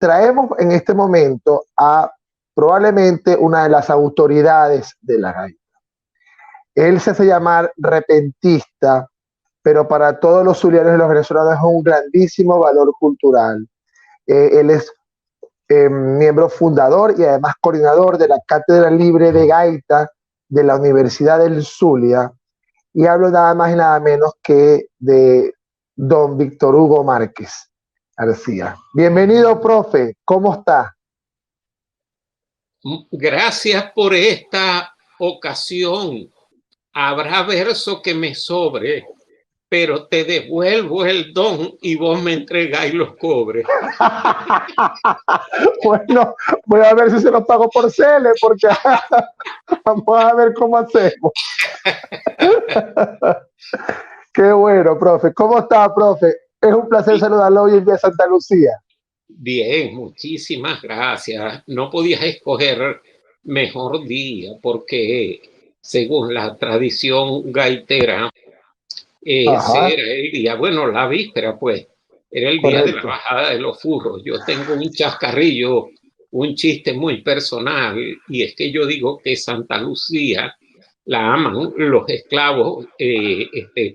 traemos en este momento a probablemente una de las autoridades de la gaita. Él se hace llamar repentista, pero para todos los zulianos y los venezolanos es un grandísimo valor cultural. Él es miembro fundador y además coordinador de la Cátedra Libre de Gaita de la Universidad del Zulia, y hablo nada más y nada menos que de don Víctor Hugo Márquez García. Bienvenido, profe, ¿cómo está? Gracias por esta ocasión. Habrá verso que me sobre, pero te devuelvo el don y vos me entregáis los cobres. Bueno, voy a ver si se los pago por Cele, porque vamos a ver cómo hacemos. Qué bueno, profe. ¿Cómo está, profe? Es un placer saludarlo hoy en día Santa Lucía. Bien, muchísimas gracias. No podías escoger mejor día porque según la tradición gaitera, ese era el día, bueno, la víspera pues, era el día de la bajada de los furros. Yo tengo un chascarrillo, un chiste muy personal, y es que yo digo que Santa Lucía la aman los esclavos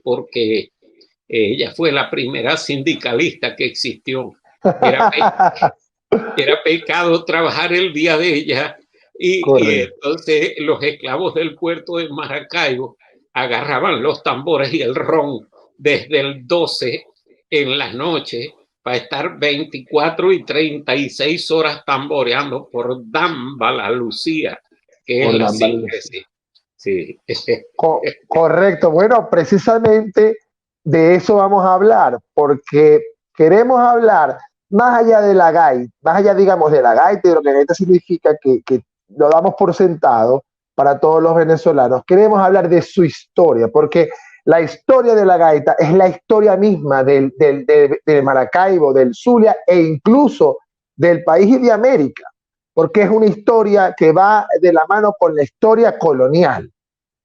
porque ella fue la primera sindicalista que existió. Era pecado trabajar el día de ella y entonces los esclavos del puerto de Maracaibo agarraban los tambores y el ron desde el 12 en la noche para estar 24 y 36 horas tamboreando por Dambala Lucía, que es la síntesis. Sí. Correcto. Bueno, precisamente de eso vamos a hablar, porque queremos hablar más allá de la gaita, más allá, digamos, de la gaita y de lo que gaita significa, que lo damos por sentado para todos los venezolanos. Queremos hablar de su historia, porque la historia de la gaita es la historia misma de Maracaibo, del Zulia e incluso del país y de América, porque es una historia que va de la mano con la historia colonial,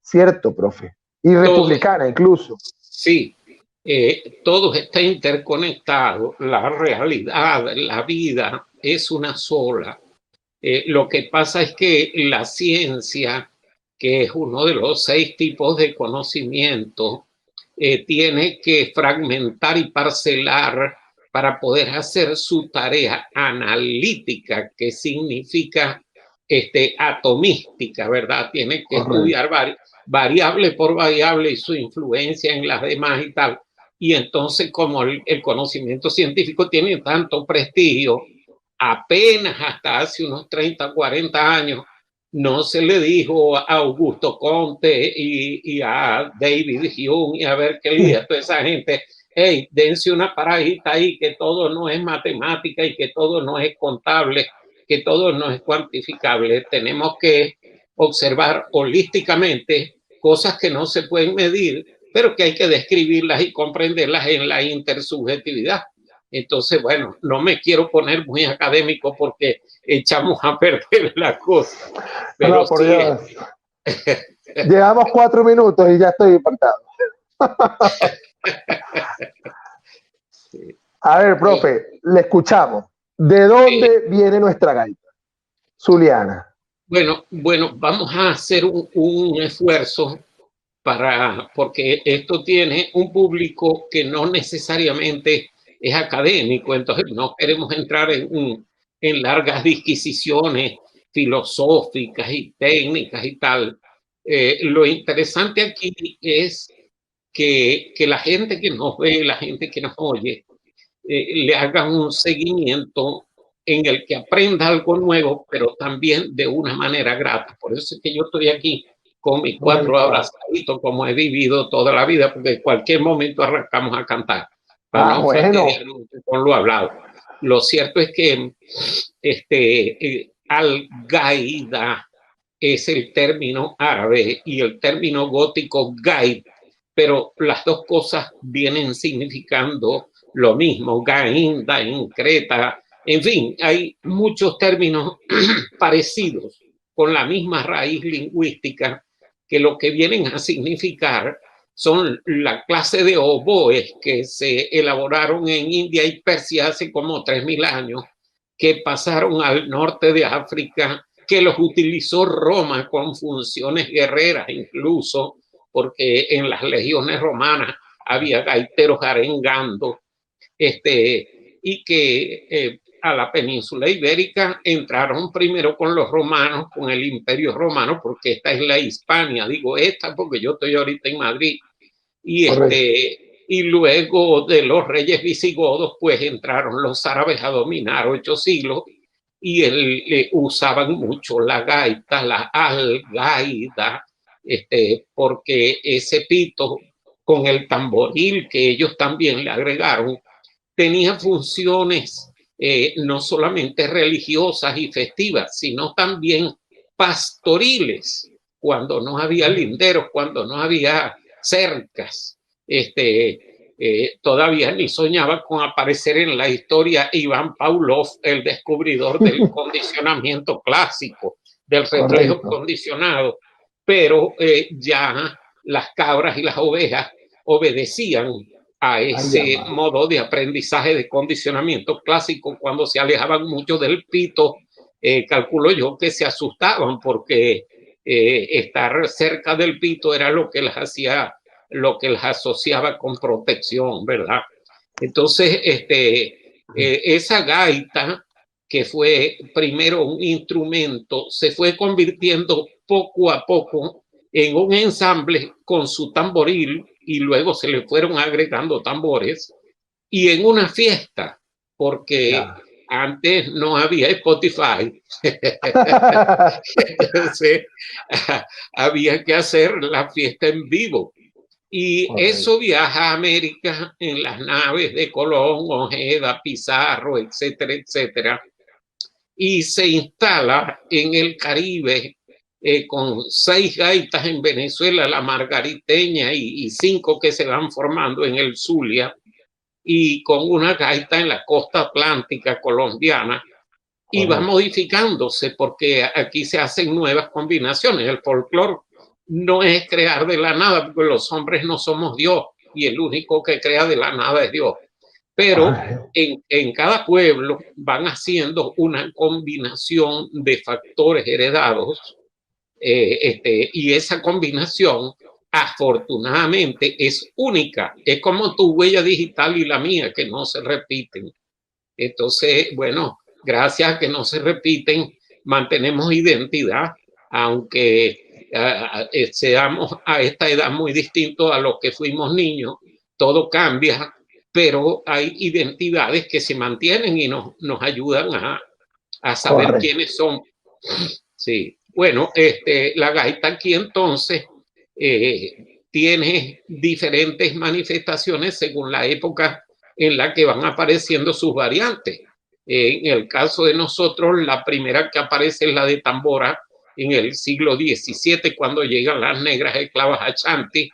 ¿cierto, profe? Y republicana incluso. Sí, todo está interconectado, la realidad, la vida es una sola. Lo que pasa es que la ciencia, que es uno de los 6 tipos de conocimiento, tiene que fragmentar y parcelar para poder hacer su tarea analítica, que significa atomística, ¿verdad? Tiene que estudiar variable por variable y su influencia en las demás y tal. Y entonces, como el conocimiento científico tiene tanto prestigio, apenas hasta hace unos 30, 40 años, no se le dijo a Augusto Comte y a David Hume y a Berkeley y a toda esa gente, hey, dense una paradita ahí, que todo no es matemática y que todo no es contable, que todo no es cuantificable. Tenemos que observar holísticamente cosas que no se pueden medir, pero que hay que describirlas y comprenderlas en la intersubjetividad. Entonces, bueno, no me quiero poner muy académico porque echamos a perder la cosa. Pero no, por Dios. Llevamos 4 minutos y ya estoy apartado. A ver, profe, le escuchamos. ¿De dónde viene nuestra gaita zuliana? Bueno, vamos a hacer un esfuerzo porque esto tiene un público que no necesariamente es académico, entonces no queremos entrar en largas disquisiciones filosóficas y técnicas y tal. Lo interesante aquí es que la gente que nos ve, la gente que nos oye, le hagan un seguimiento en el que aprenda algo nuevo, pero también de una manera grata. Por eso es que yo estoy aquí con mis 4 abrazaditos, como he vivido toda la vida, porque en cualquier momento arrancamos a cantar. Para no fastidiar con lo hablado. Lo cierto es que al-Gaida es el término árabe y el término gótico gaid, pero las dos cosas vienen significando lo mismo, Gainda en Creta, en fin, hay muchos términos parecidos con la misma raíz lingüística que lo que vienen a significar son la clase de oboes que se elaboraron en India y Persia hace como 3000 años, que pasaron al norte de África, que los utilizó Roma con funciones guerreras incluso, porque en las legiones romanas había gaiteros arengando, y que a la península ibérica entraron primero con los romanos, con el Imperio Romano, porque esta es la Hispania, digo esta porque yo estoy ahorita en Madrid, y luego de los reyes visigodos, pues entraron los árabes a dominar 8 siglos y usaban mucho la gaita, la algaida, porque ese pito con el tamboril que ellos también le agregaron tenía funciones no solamente religiosas y festivas, sino también pastoriles, cuando no había linderos, cuando no había cercas. Todavía ni soñaba con aparecer en la historia Iván Pavlov, el descubridor del condicionamiento clásico, del reflejo condicionado, pero ya las cabras y las ovejas obedecían a ese modo de aprendizaje de condicionamiento clásico. Cuando se alejaban mucho del pito, calculo yo que se asustaban porque estar cerca del pito era lo que las hacía, lo que las asociaba con protección, ¿verdad? Entonces, esa gaita, que fue primero un instrumento, se fue convirtiendo poco a poco en un ensamble con su tamboril, y luego se le fueron agregando tambores, y en una fiesta, porque antes no había Spotify. Entonces había que hacer la fiesta en vivo. Y eso viaja a América en las naves de Colón, Ojeda, Pizarro, etcétera, etcétera. Y se instala en el Caribe con 6 gaitas en Venezuela, la margariteña, y 5 que se van formando en el Zulia, y con una gaita en la costa atlántica colombiana, y va modificándose porque aquí se hacen nuevas combinaciones. El folclore no es crear de la nada, porque los hombres no somos Dios y el único que crea de la nada es Dios. Pero en cada pueblo van haciendo una combinación de factores heredados, y esa combinación afortunadamente es única. Es como tu huella digital y la mía, que no se repiten. Entonces, bueno, gracias a que no se repiten, mantenemos identidad, aunque seamos a esta edad muy distintos a los que fuimos niños. Todo cambia, pero hay identidades que se mantienen y nos ayudan a saber quiénes son. Sí, bueno, la gaita aquí entonces tiene diferentes manifestaciones según la época en la que van apareciendo sus variantes. En el caso de nosotros, la primera que aparece es la de tambora en el siglo XVII, cuando llegan las negras esclavas Ashanti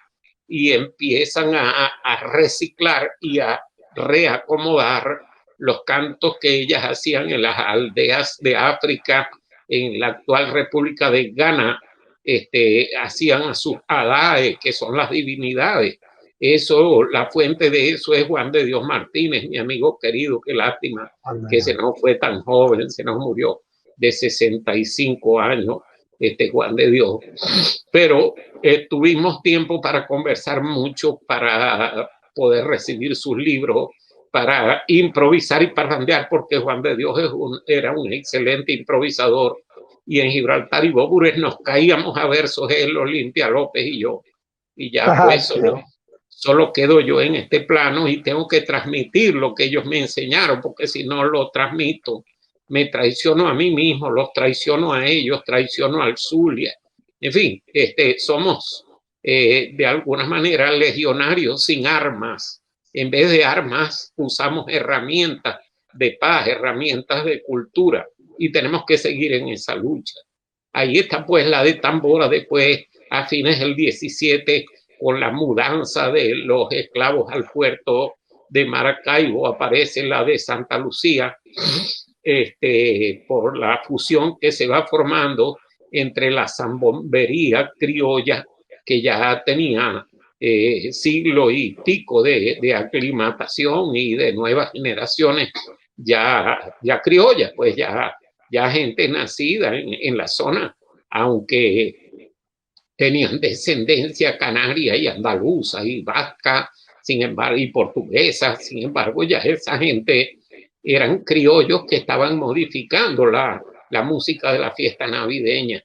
y empiezan a reciclar y a reacomodar los cantos que ellas hacían en las aldeas de África, en la actual República de Ghana. Hacían a sus adaes, que son las divinidades. Eso, la fuente de eso es Juan de Dios Martínez, mi amigo querido. Qué lástima que se nos fue tan joven, se nos murió de 65 años, Juan de Dios. Pero tuvimos tiempo para conversar mucho, para poder recibir sus libros, para improvisar y parrandear, porque Juan de Dios era un excelente improvisador. Y en Gibraltar y Bóbures nos caíamos a versos él, Olimpia López y yo. Y ya pues solo quedo yo en este plano y tengo que transmitir lo que ellos me enseñaron, porque si no lo transmito, me traiciono a mí mismo, los traiciono a ellos, traiciono al Zulia. En fin, somos de alguna manera legionarios sin armas. En vez de armas, usamos herramientas de paz, herramientas de cultura, y tenemos que seguir en esa lucha. Ahí está pues la de tambora. Después, a fines del 17, con la mudanza de los esclavos al puerto de Maracaibo, aparece la de Santa Lucía, por la fusión que se va formando entre la zambombería criolla, que ya tenía siglo y pico de aclimatación y de nuevas generaciones ya criolla, pues ya gente nacida en la zona, aunque tenían descendencia canaria y andaluza y vasca, sin embargo, y portuguesa, sin embargo, ya esa gente eran criollos que estaban modificando la música de la fiesta navideña.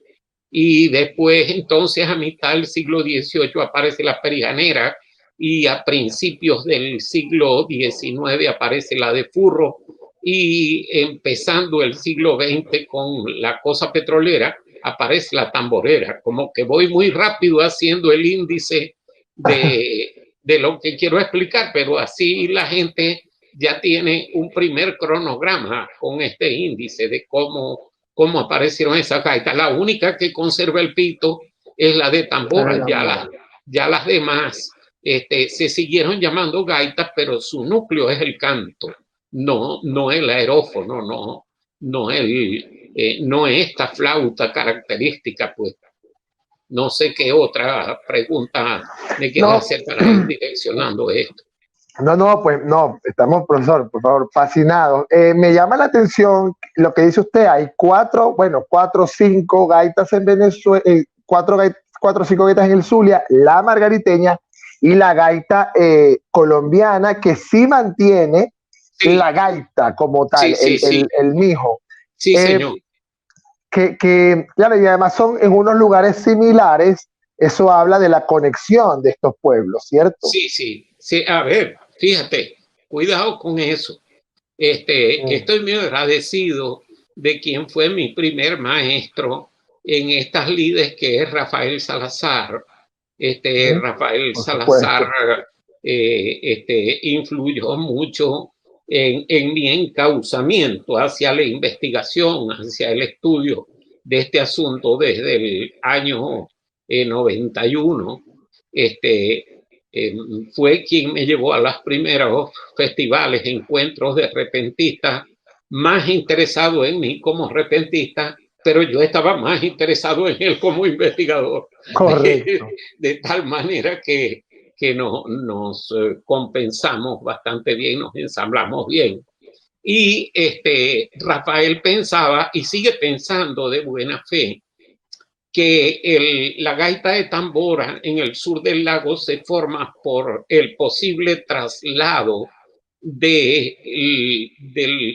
Y después, entonces, a mitad del siglo XVIII aparece la perijanera y a principios del siglo XIX aparece la de furro y empezando el siglo XX con la cosa petrolera aparece la tamborera. Como que voy muy rápido haciendo el índice de lo que quiero explicar, pero así la gente ya tiene un primer cronograma con este índice de cómo aparecieron esas gaitas. La única que conserva el pito es la de tambora, ya las demás se siguieron llamando gaitas, pero su núcleo es el canto, no el aerófono, no esta flauta característica, pues. No sé qué otra pregunta me quieres hacer para ir direccionando esto. No, pues no, estamos, profesor, por favor, fascinados. Me llama la atención lo que dice usted, hay cuatro o cinco gaitas en Venezuela, cuatro o cinco gaitas en el Zulia, la margariteña y la gaita colombiana, que sí mantiene la gaita como tal, el mijo. Sí, señor. Claro, y además son en unos lugares similares, eso habla de la conexión de estos pueblos, ¿cierto? Sí, a ver, fíjate, cuidado con eso. Estoy muy agradecido de quien fue mi primer maestro en estas lides, que es Rafael Salazar. Rafael Salazar influyó mucho en mi encauzamiento hacia la investigación, hacia el estudio de este asunto desde el año 91. Fue quien me llevó a los primeros festivales, encuentros de repentistas, más interesado en mí como repentista, pero yo estaba más interesado en él como investigador. Correcto. De tal manera que nos compensamos bastante bien, nos ensamblamos bien. Y Rafael pensaba, y sigue pensando de buena fe, que la gaita de tambora en el sur del lago se forma por el posible traslado del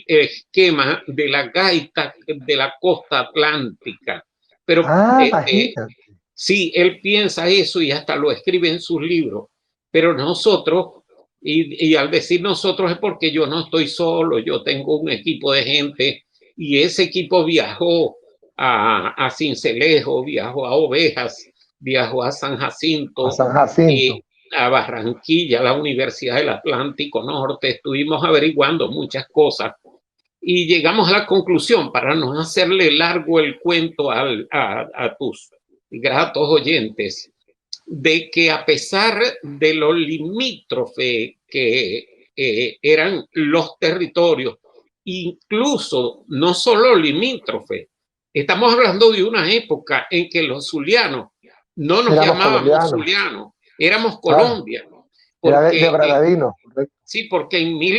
esquema de la gaita de la costa atlántica. Pero sí, él piensa eso y hasta lo escribe en sus libros. Pero nosotros, y al decir nosotros es porque yo no estoy solo, yo tengo un equipo de gente y ese equipo viajó a Cincelejo, viajó a Ovejas, viajó a San Jacinto, y a Barranquilla, a la Universidad del Atlántico Norte. Estuvimos averiguando muchas cosas y llegamos a la conclusión, para no hacerle largo el cuento a tus gratos oyentes, de que a pesar de lo limítrofe que eran los territorios, incluso no solo limítrofe, estamos hablando de una época en que los zulianos no nos llamábamos zulianos, éramos Colombia. Porque, de Granadino. Sí, porque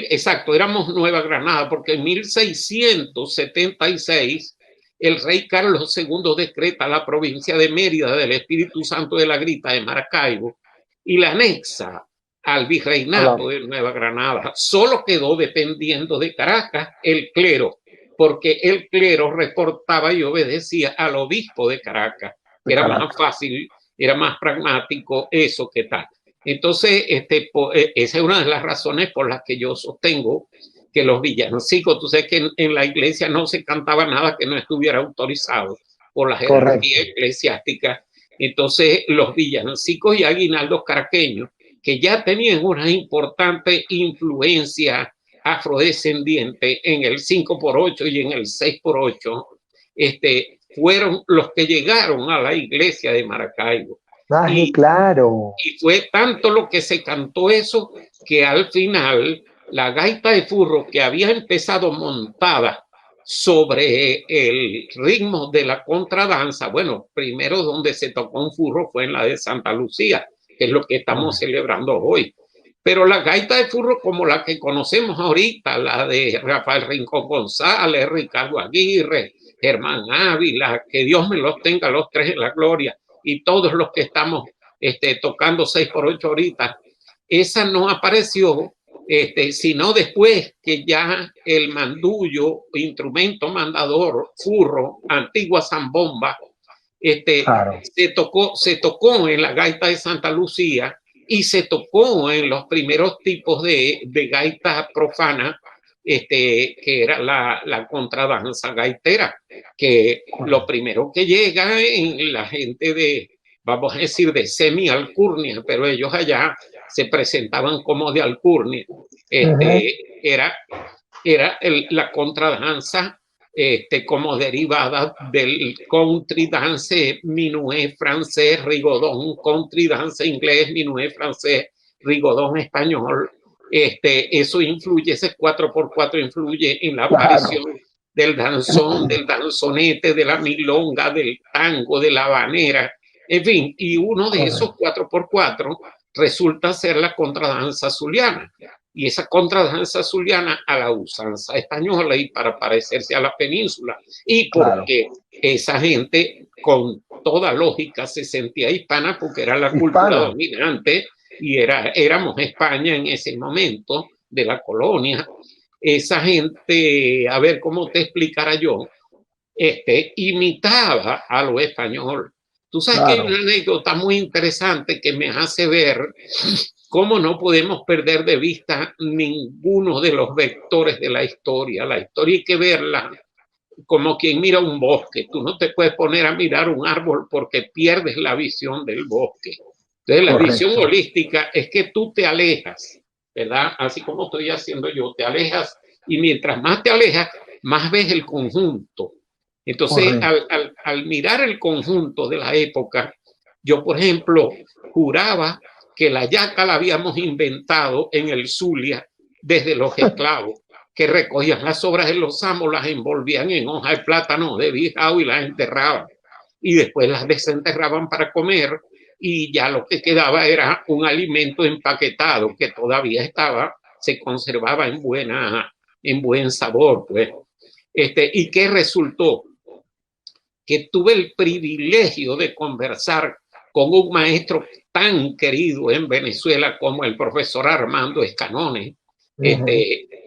exacto, éramos Nueva Granada, porque en 1676 el rey Carlos II decreta la provincia de Mérida del Espíritu Santo de la Grita de Maracaibo y la anexa al virreinato de Nueva Granada. Solo quedó dependiendo de Caracas el clero, porque el clero reportaba y obedecía al obispo de Caracas, que era más fácil, era más pragmático eso que tal. Entonces, esa es una de las razones por las que yo sostengo que los villancicos, tú sabes que en la iglesia no se cantaba nada que no estuviera autorizado por la jerarquía eclesiástica. Entonces, los villancicos y aguinaldos caraqueños, que ya tenían una importante influencia afrodescendiente en el 5x8 y en el 6x8, fueron los que llegaron a la iglesia de Maracaibo. Claro. Y fue tanto lo que se cantó eso que al final la gaita de furro, que había empezado montada sobre el ritmo de la contradanza, bueno, primero donde se tocó un furro fue en la de Santa Lucía, que es lo que estamos celebrando hoy. Pero la gaita de furro como la que conocemos ahorita, la de Rafael Rincón González, Ricardo Aguirre, Germán Ávila, que Dios me los tenga los tres en la gloria, y todos los que estamos tocando 6x8 ahorita, esa no apareció sino después que ya el mandullo, instrumento mandador, furro, antigua zambomba, claro, se tocó en la gaita de Santa Lucía y se tocó en los primeros tipos de gaita profana, que era la contradanza gaitera, que lo primero que llega en la gente de, vamos a decir, de semi-alcurnia, pero ellos allá se presentaban como de alcurnia, era la contradanza como derivada del country dance minuet francés, rigodón, country dance inglés, minuet francés, rigodón español. Eso influye, ese 4x4 influye en la aparición del danzón, del danzonete, de la milonga, del tango, de la habanera, en fin, y uno de esos 4x4 resulta ser la contradanza zuliana. Y esa contradanza zuliana a la usanza española y para parecerse a la península. Y porque esa gente con toda lógica se sentía hispana porque era la cultura dominante y éramos España en ese momento de la colonia. Esa gente, a ver cómo te explicara yo, imitaba a lo español. Tú sabes que hay una anécdota muy interesante que me hace ver cómo no podemos perder de vista ninguno de los vectores de la historia. La historia hay que verla como quien mira un bosque. Tú no te puedes poner a mirar un árbol porque pierdes la visión del bosque. Entonces, la visión holística es que tú te alejas, ¿verdad? Así como estoy haciendo yo, te alejas y mientras más te alejas, más ves el conjunto. Entonces, al mirar el conjunto de la época, yo, por ejemplo, juraba que la yaca la habíamos inventado en el Zulia desde los esclavos, que recogían las sobras de los amos, las envolvían en hojas de plátano de bijao y las enterraban. Y después las desenterraban para comer y ya lo que quedaba era un alimento empaquetado que todavía se conservaba en buen sabor, pues. ¿Y qué resultó? Que tuve el privilegio de conversar con un maestro tan querido en Venezuela como el profesor Armando Escanone,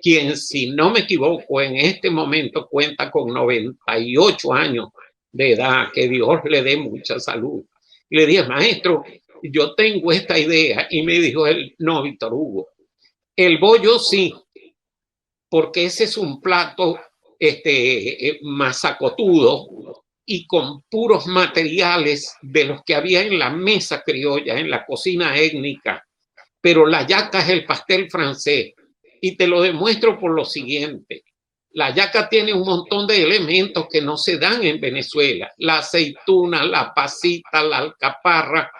quien, si no me equivoco, en este momento cuenta con 98 años de edad, que Dios le dé mucha salud. Y le dije, maestro, yo tengo esta idea, y me dijo él, no, Víctor Hugo, el bollo sí, porque ese es un plato masacotudo y con puros materiales de los que había en la mesa criolla, en la cocina étnica, pero la yaca es el pastel francés. Y te lo demuestro por lo siguiente. La yaca tiene un montón de elementos que no se dan en Venezuela. La aceituna, la pasita, la alcaparra,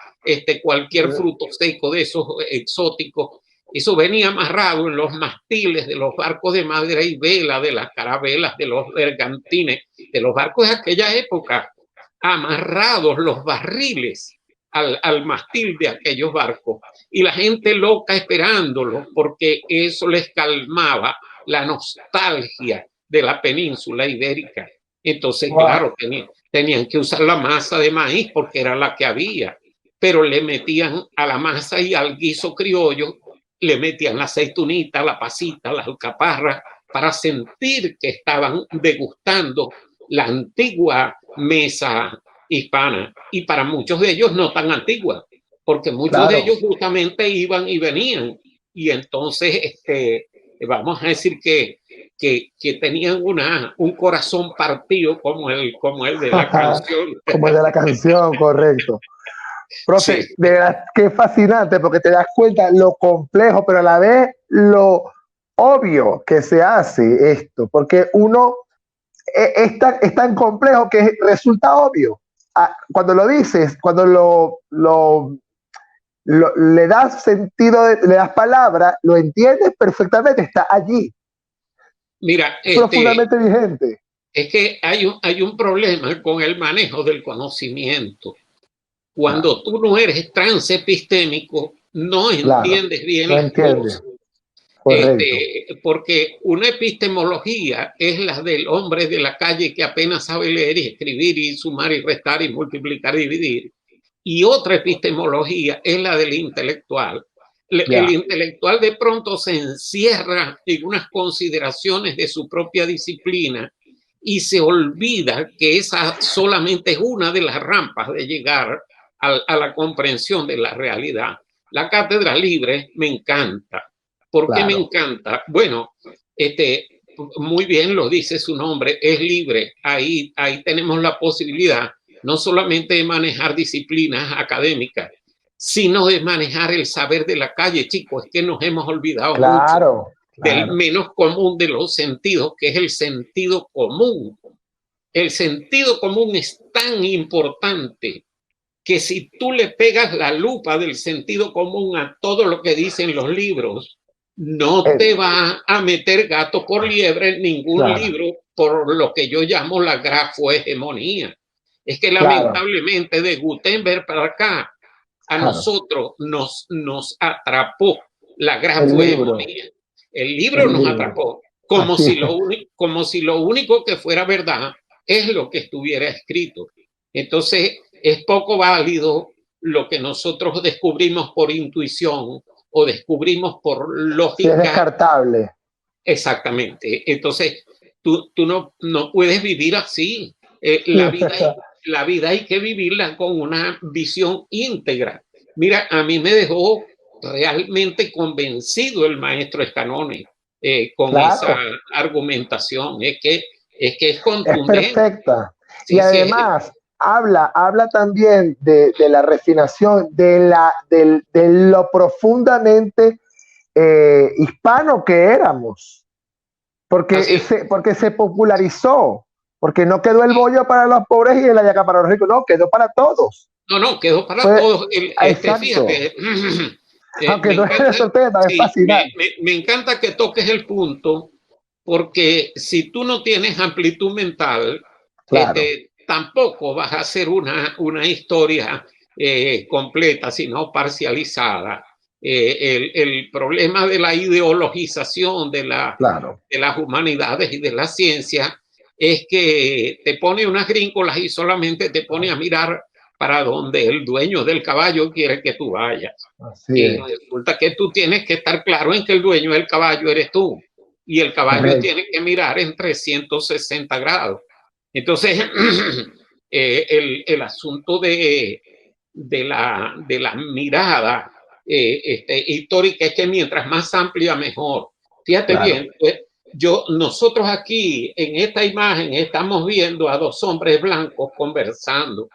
cualquier fruto seco de esos exóticos. Eso venía amarrado en los mastiles de los barcos de madera y vela, de las carabelas, de los bergantines, de los barcos de aquella época, amarrados los barriles al mastil de aquellos barcos. Y la gente loca esperándolo porque eso les calmaba la nostalgia de la península ibérica. Entonces, claro, tenían que usar la masa de maíz porque era la que había, pero le metían a la masa y al guiso criollo, le metían la aceitunita, la pasita, la alcaparra, para sentir que estaban degustando la antigua mesa hispana. Y para muchos de ellos no tan antigua, porque muchos de ellos justamente iban y venían. Y entonces, vamos a decir que tenían un corazón partido como el de la canción. Como el de la canción, correcto. Profe, sí. De verdad, qué fascinante, porque te das cuenta lo complejo, pero a la vez lo obvio que se hace esto, porque uno es tan complejo que resulta obvio. Cuando lo dices, cuando le das sentido, le das palabra, lo entiendes perfectamente, está allí. Mira, profundamente vigente. Es que hay un problema con el manejo del conocimiento. Cuando tú no eres transepistémico, no entiendes bien no las entiendes. cosas. Correcto. Porque una epistemología es la del hombre de la calle que apenas sabe leer y escribir y sumar y restar y multiplicar y dividir. Y otra epistemología es la del intelectual. El intelectual de pronto se encierra en unas consideraciones de su propia disciplina y se olvida que esa solamente es una de las rampas de llegar a la comprensión de la realidad. La cátedra libre me encanta. ¿Por qué me encanta? Bueno, muy bien lo dice su nombre, es libre. Ahí tenemos la posibilidad no solamente de manejar disciplinas académicas, sino de manejar el saber de la calle, chicos. Es que nos hemos olvidado mucho del menos común de los sentidos, que es el sentido común. El sentido común es tan importante que si tú le pegas la lupa del sentido común a todo lo que dicen los libros, no te va a meter gato por liebre ningún libro por lo que yo llamo la grafohegemonía. Es que lamentablemente de Gutenberg para acá, a nosotros nos atrapó la grafohegemonía. El libro nos atrapó como si lo único que fuera verdad es lo que estuviera escrito. Entonces, es poco válido lo que nosotros descubrimos por intuición o descubrimos por lógica. Es descartable. Exactamente. Entonces, tú no puedes vivir así. La vida hay que vivirla con una visión íntegra. Mira, a mí me dejó realmente convencido el maestro Scannone con esa argumentación. Es que es contundente. Es perfecta. Sí, y además habla también de la refinación, de lo profundamente hispano que éramos. Porque se popularizó. Porque no quedó el bollo para los pobres y la yaca para los ricos. No, quedó para todos. No, quedó para todos. Fíjate. Aunque no es ese tema, es fascinante. Me encanta que toques el punto, porque si tú no tienes amplitud mental, tampoco vas a hacer una historia completa, sino parcializada. El problema de la ideologización de las humanidades y de la ciencia es que te pone unas gringolas y solamente te pone a mirar para donde el dueño del caballo quiere que tú vayas. Y resulta que tú tienes que estar claro en que el dueño del caballo eres tú. Y el caballo tiene que mirar en 360 grados. Entonces, el asunto de la mirada histórica es que mientras más amplia, mejor. Fíjate bien, pues, nosotros aquí en esta imagen estamos viendo a dos hombres blancos conversando.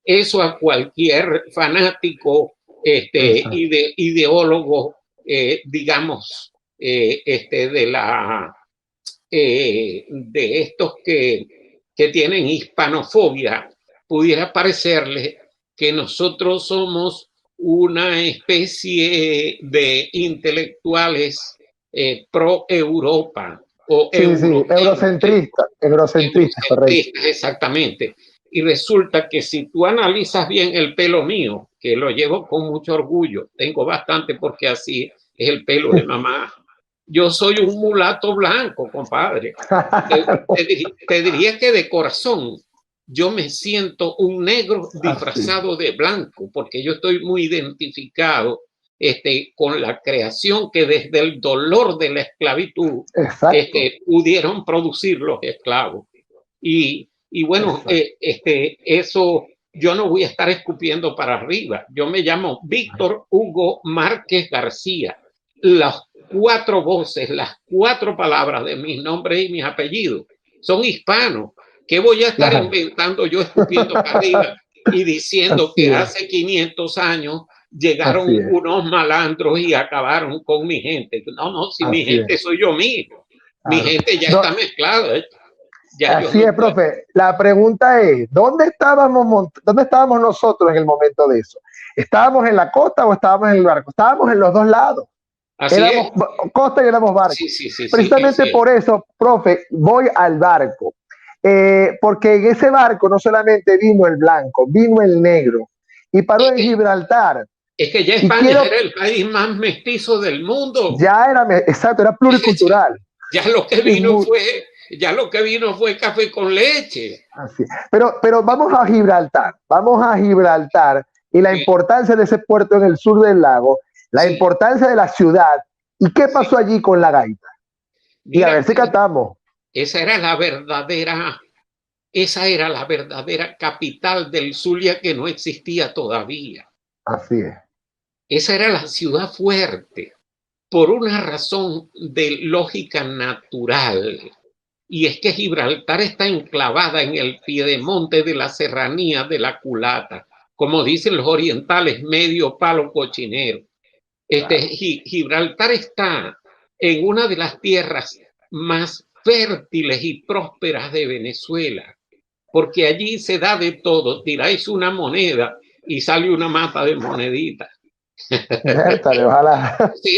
Eso a cualquier fanático ideólogo, digamos, de estos que tienen hispanofobia, pudiera parecerle que nosotros somos una especie de intelectuales pro Europa o eurocentristas, exactamente. Y resulta que si tú analizas bien el pelo mío, que lo llevo con mucho orgullo, tengo bastante porque así es el pelo de mamá. Yo soy un mulato blanco, compadre. Te diría que de corazón yo me siento un negro disfrazado de blanco, porque yo estoy muy identificado con la creación que desde el dolor de la esclavitud pudieron producir los esclavos. Y bueno, eso yo no voy a estar escupiendo para arriba. Yo me llamo Víctor Hugo Márquez García. Las 4 voces, las 4 palabras de mis nombres y mis apellidos son hispanos. ¿Qué voy a estar inventando yo escupiendo para arriba y diciendo que hace 500 años llegaron unos malandros y acabaron con mi gente? No, si mi gente soy yo mismo. Mi gente ya está mezclada. Así es, profe. La pregunta es, ¿dónde estábamos nosotros en el momento de eso? ¿Estábamos en la costa o estábamos en el barco? Estábamos en los dos lados. Éramos costa y éramos barco. Precisamente por eso, profe, voy al barco. Porque en ese barco no solamente vino el blanco, vino el negro. Y paró en Gibraltar. Es que ya España era el país más mestizo del mundo. Ya era, exacto, era pluricultural. Ya lo que vino fue café con leche. Así. Pero vamos a Gibraltar y la importancia de ese puerto en el sur del lago, la importancia de la ciudad. ¿Y qué pasó allí con la gaita? Y a ver si cantamos. Esa era la verdadera capital del Zulia que no existía todavía. Así es. Esa era la ciudad fuerte, por una razón de lógica natural. Y es que Gibraltar está enclavada en el piedemonte de la serranía de la culata, como dicen los orientales, medio palo cochinero. Gibraltar está en una de las tierras más fértiles y prósperas de Venezuela, porque allí se da de todo. Tiráis una moneda y sale una mata de moneditas. ¿Sí?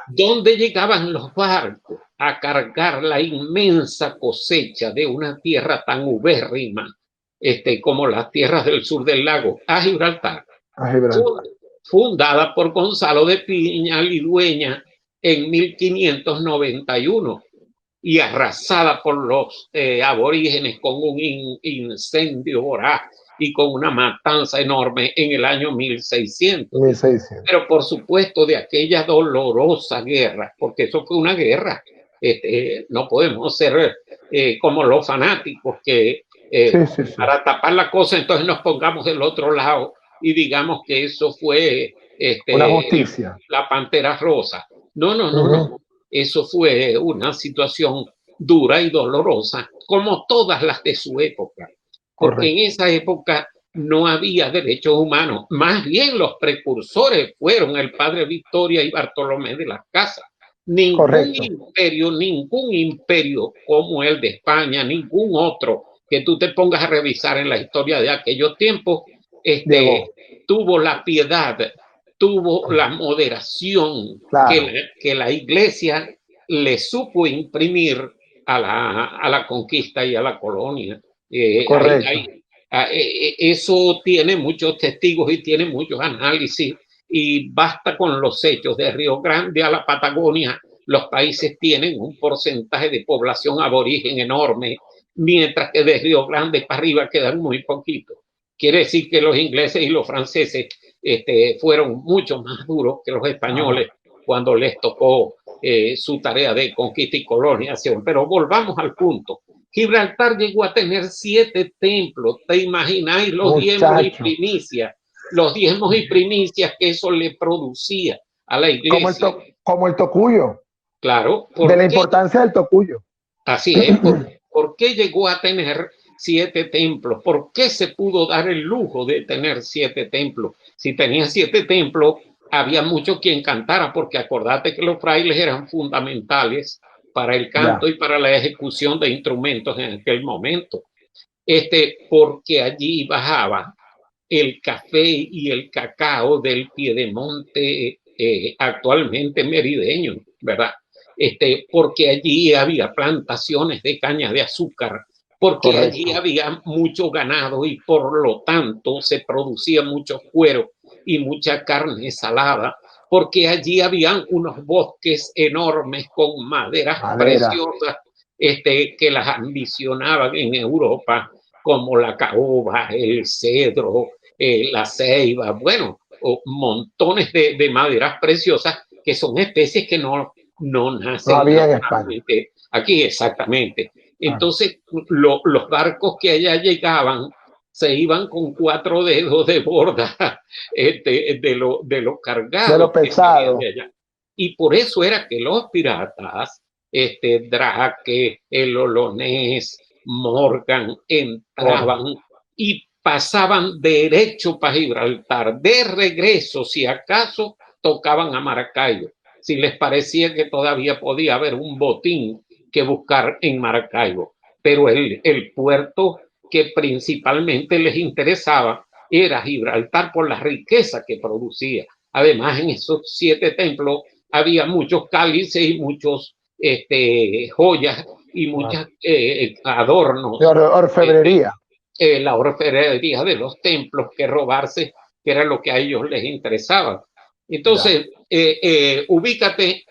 ¿Dónde llegaban los barcos a cargar la inmensa cosecha de una tierra tan ubérrima como las tierras del sur del lago? A Gibraltar. Fundada por Gonzalo de Piñal y Dueña en 1591 y arrasada por los aborígenes con un incendio voraz y con una matanza enorme en el año 1600. Pero por supuesto de aquella dolorosa guerra, porque eso fue una guerra. No podemos ser como los fanáticos que para tapar la cosa entonces nos pongamos del otro lado y digamos que eso fue una justicia. La Pantera Rosa. No. Eso fue una situación dura y dolorosa, como todas las de su época. Porque en esa época no había derechos humanos. Más bien los precursores fueron el padre Victoria y Bartolomé de las Casas. Ningún imperio como el de España, ningún otro que tú te pongas a revisar en la historia de aquellos tiempos, tuvo la piedad, tuvo la moderación que la iglesia le supo imprimir a la conquista y a la colonia. Eso tiene muchos testigos y tiene muchos análisis y basta con los hechos. De Río Grande a la Patagonia, los países tienen un porcentaje de población aborigen enorme, mientras que de Río Grande para arriba quedan muy poquitos. Quiere decir que los ingleses y los franceses fueron mucho más duros que los españoles cuando les tocó su tarea de conquista y colonización. Pero volvamos al punto. Gibraltar llegó a tener 7 templos. ¿Te imagináis los diezmos y primicias? Los diezmos y primicias que eso le producía a la iglesia. Como el tocuyo. Claro. De la importancia del tocuyo. Así es. ¿Por qué llegó a tener 7 templos? ¿Por qué se pudo dar el lujo de tener 7 templos? Si tenía 7 templos, había mucho quien cantara, porque acordate que los frailes eran fundamentales para el canto y para la ejecución de instrumentos en aquel momento. Porque allí bajaba el café y el cacao del piedemonte actualmente merideño, ¿verdad? Porque allí había plantaciones de caña de azúcar, porque allí había mucho ganado y por lo tanto se producía mucho cuero y mucha carne salada, porque allí habían unos bosques enormes con maderas preciosas que las ambicionaban en Europa, como la caoba, el cedro, la ceiba, bueno, montones de maderas preciosas que son especies que no nacen aquí, exactamente. Entonces, los barcos que allá llegaban se iban con 4 dedos de borda de lo cargado. De lo pesado. De allá. Y por eso era que los piratas, Drake, el Olonés, Morgan, entraban y pasaban derecho para Gibraltar. De regreso, si acaso, tocaban a Maracaibo, si les parecía que todavía podía haber un botín que buscar en Maracaibo. Pero el puerto que principalmente les interesaba era Gibraltar por la riqueza que producía. Además, en esos 7 templos había muchos cálices y muchos joyas y muchos adornos. De orfebrería. La orfebrería de los templos que robarse que era lo que a ellos les interesaba. Entonces, ubícate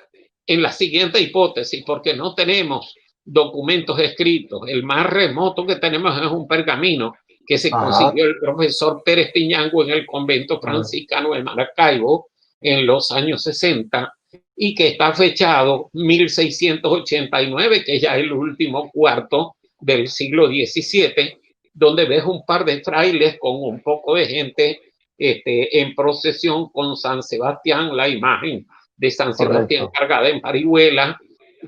en la siguiente hipótesis, porque no tenemos documentos escritos. El más remoto que tenemos es un pergamino que se consiguió el profesor Pérez Piñango en el convento franciscano de Maracaibo en los años 60 y que está fechado 1689, que ya es el último cuarto del siglo XVII, donde ves un par de frailes con un poco de gente en procesión con San Sebastián, la imagen de San Sebastián cargada en parihuela,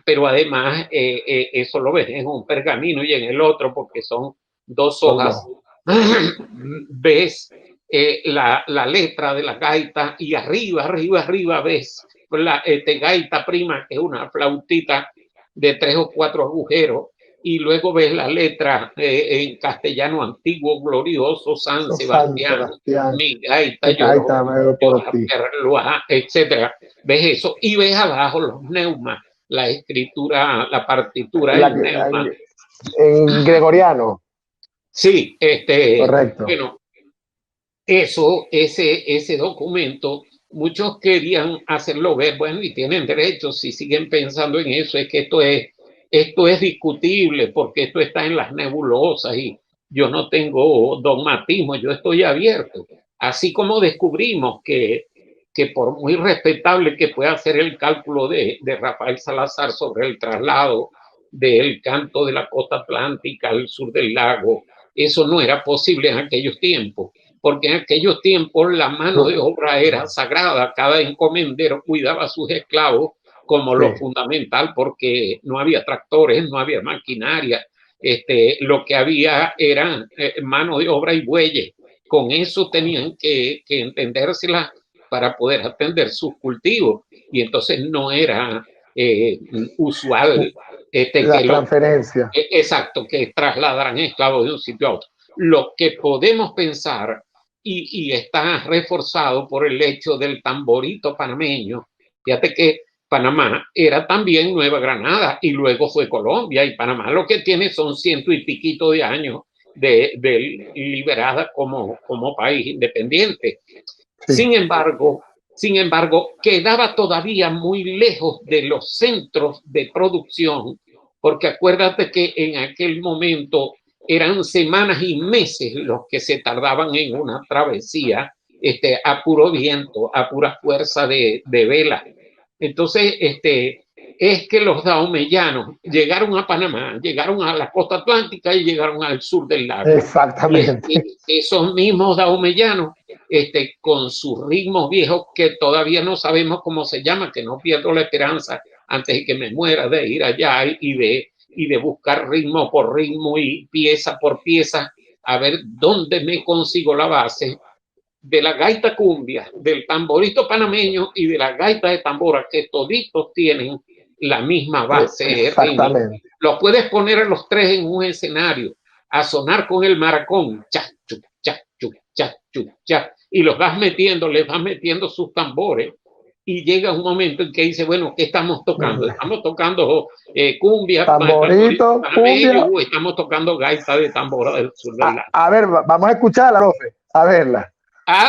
pero además eso lo ves en un pergamino y en el otro, porque son dos hojas, ves la letra de la gaita y arriba ves la gaita prima, que es una flautita de 3 o 4 agujeros, y luego ves la letra en castellano antiguo, glorioso San Sebastián, mi gaita lloró, etcétera. Ves eso y ves abajo los neumas, la escritura, la partitura del neuma. En gregoriano. Sí, correcto. Bueno, ese documento, muchos querían hacerlo ver, bueno, y tienen derecho, si siguen pensando en eso, es que esto es discutible, porque esto está en las nebulosas y yo no tengo dogmatismo, yo estoy abierto. Así como descubrimos que por muy respetable que pueda ser el cálculo de Rafael Salazar sobre el traslado del canto de la costa atlántica al sur del lago, eso no era posible en aquellos tiempos, porque en aquellos tiempos la mano de obra era sagrada, cada encomendero cuidaba a sus esclavos como lo fundamental, porque no había tractores, no había maquinaria, lo que había era mano de obra y bueyes. Con eso tenían que entendérsela para poder atender sus cultivos, y entonces no era usual la transferencia. Exacto, que trasladaran esclavos de un sitio a otro. Lo que podemos pensar, y está reforzado por el hecho del tamborito panameño, fíjate que Panamá era también Nueva Granada y luego fue Colombia, y Panamá lo que tiene son 100 y piquito de años de liberada como país independiente. Sí. Sin embargo, quedaba todavía muy lejos de los centros de producción, porque acuérdate que en aquel momento eran semanas y meses los que se tardaban en una travesía a puro viento, a pura fuerza de vela. Entonces, es que los daomellanos llegaron a Panamá, llegaron a la costa atlántica y llegaron al sur del lago. Exactamente. Y esos mismos daomellanos, con sus ritmos viejos, que todavía no sabemos cómo se llama, que no pierdo la esperanza antes de que me muera de ir allá y de buscar ritmo por ritmo y pieza por pieza, a ver dónde me consigo la base de la gaita cumbia, del tamborito panameño y de la gaita de tambora, que toditos tienen la misma base rítmica. Los puedes poner a los tres en un escenario a sonar con el maracón, cha, chu, cha, chu, cha, chu, cha, y los vas metiendo, les vas metiendo sus tambores, y llega un momento en que dice, bueno, ¿qué estamos tocando? ¿Estamos tocando cumbia, tamborito panameño, o estamos tocando gaita de tambora del sur del lago? A ver, vamos a escucharla, profe, a verla.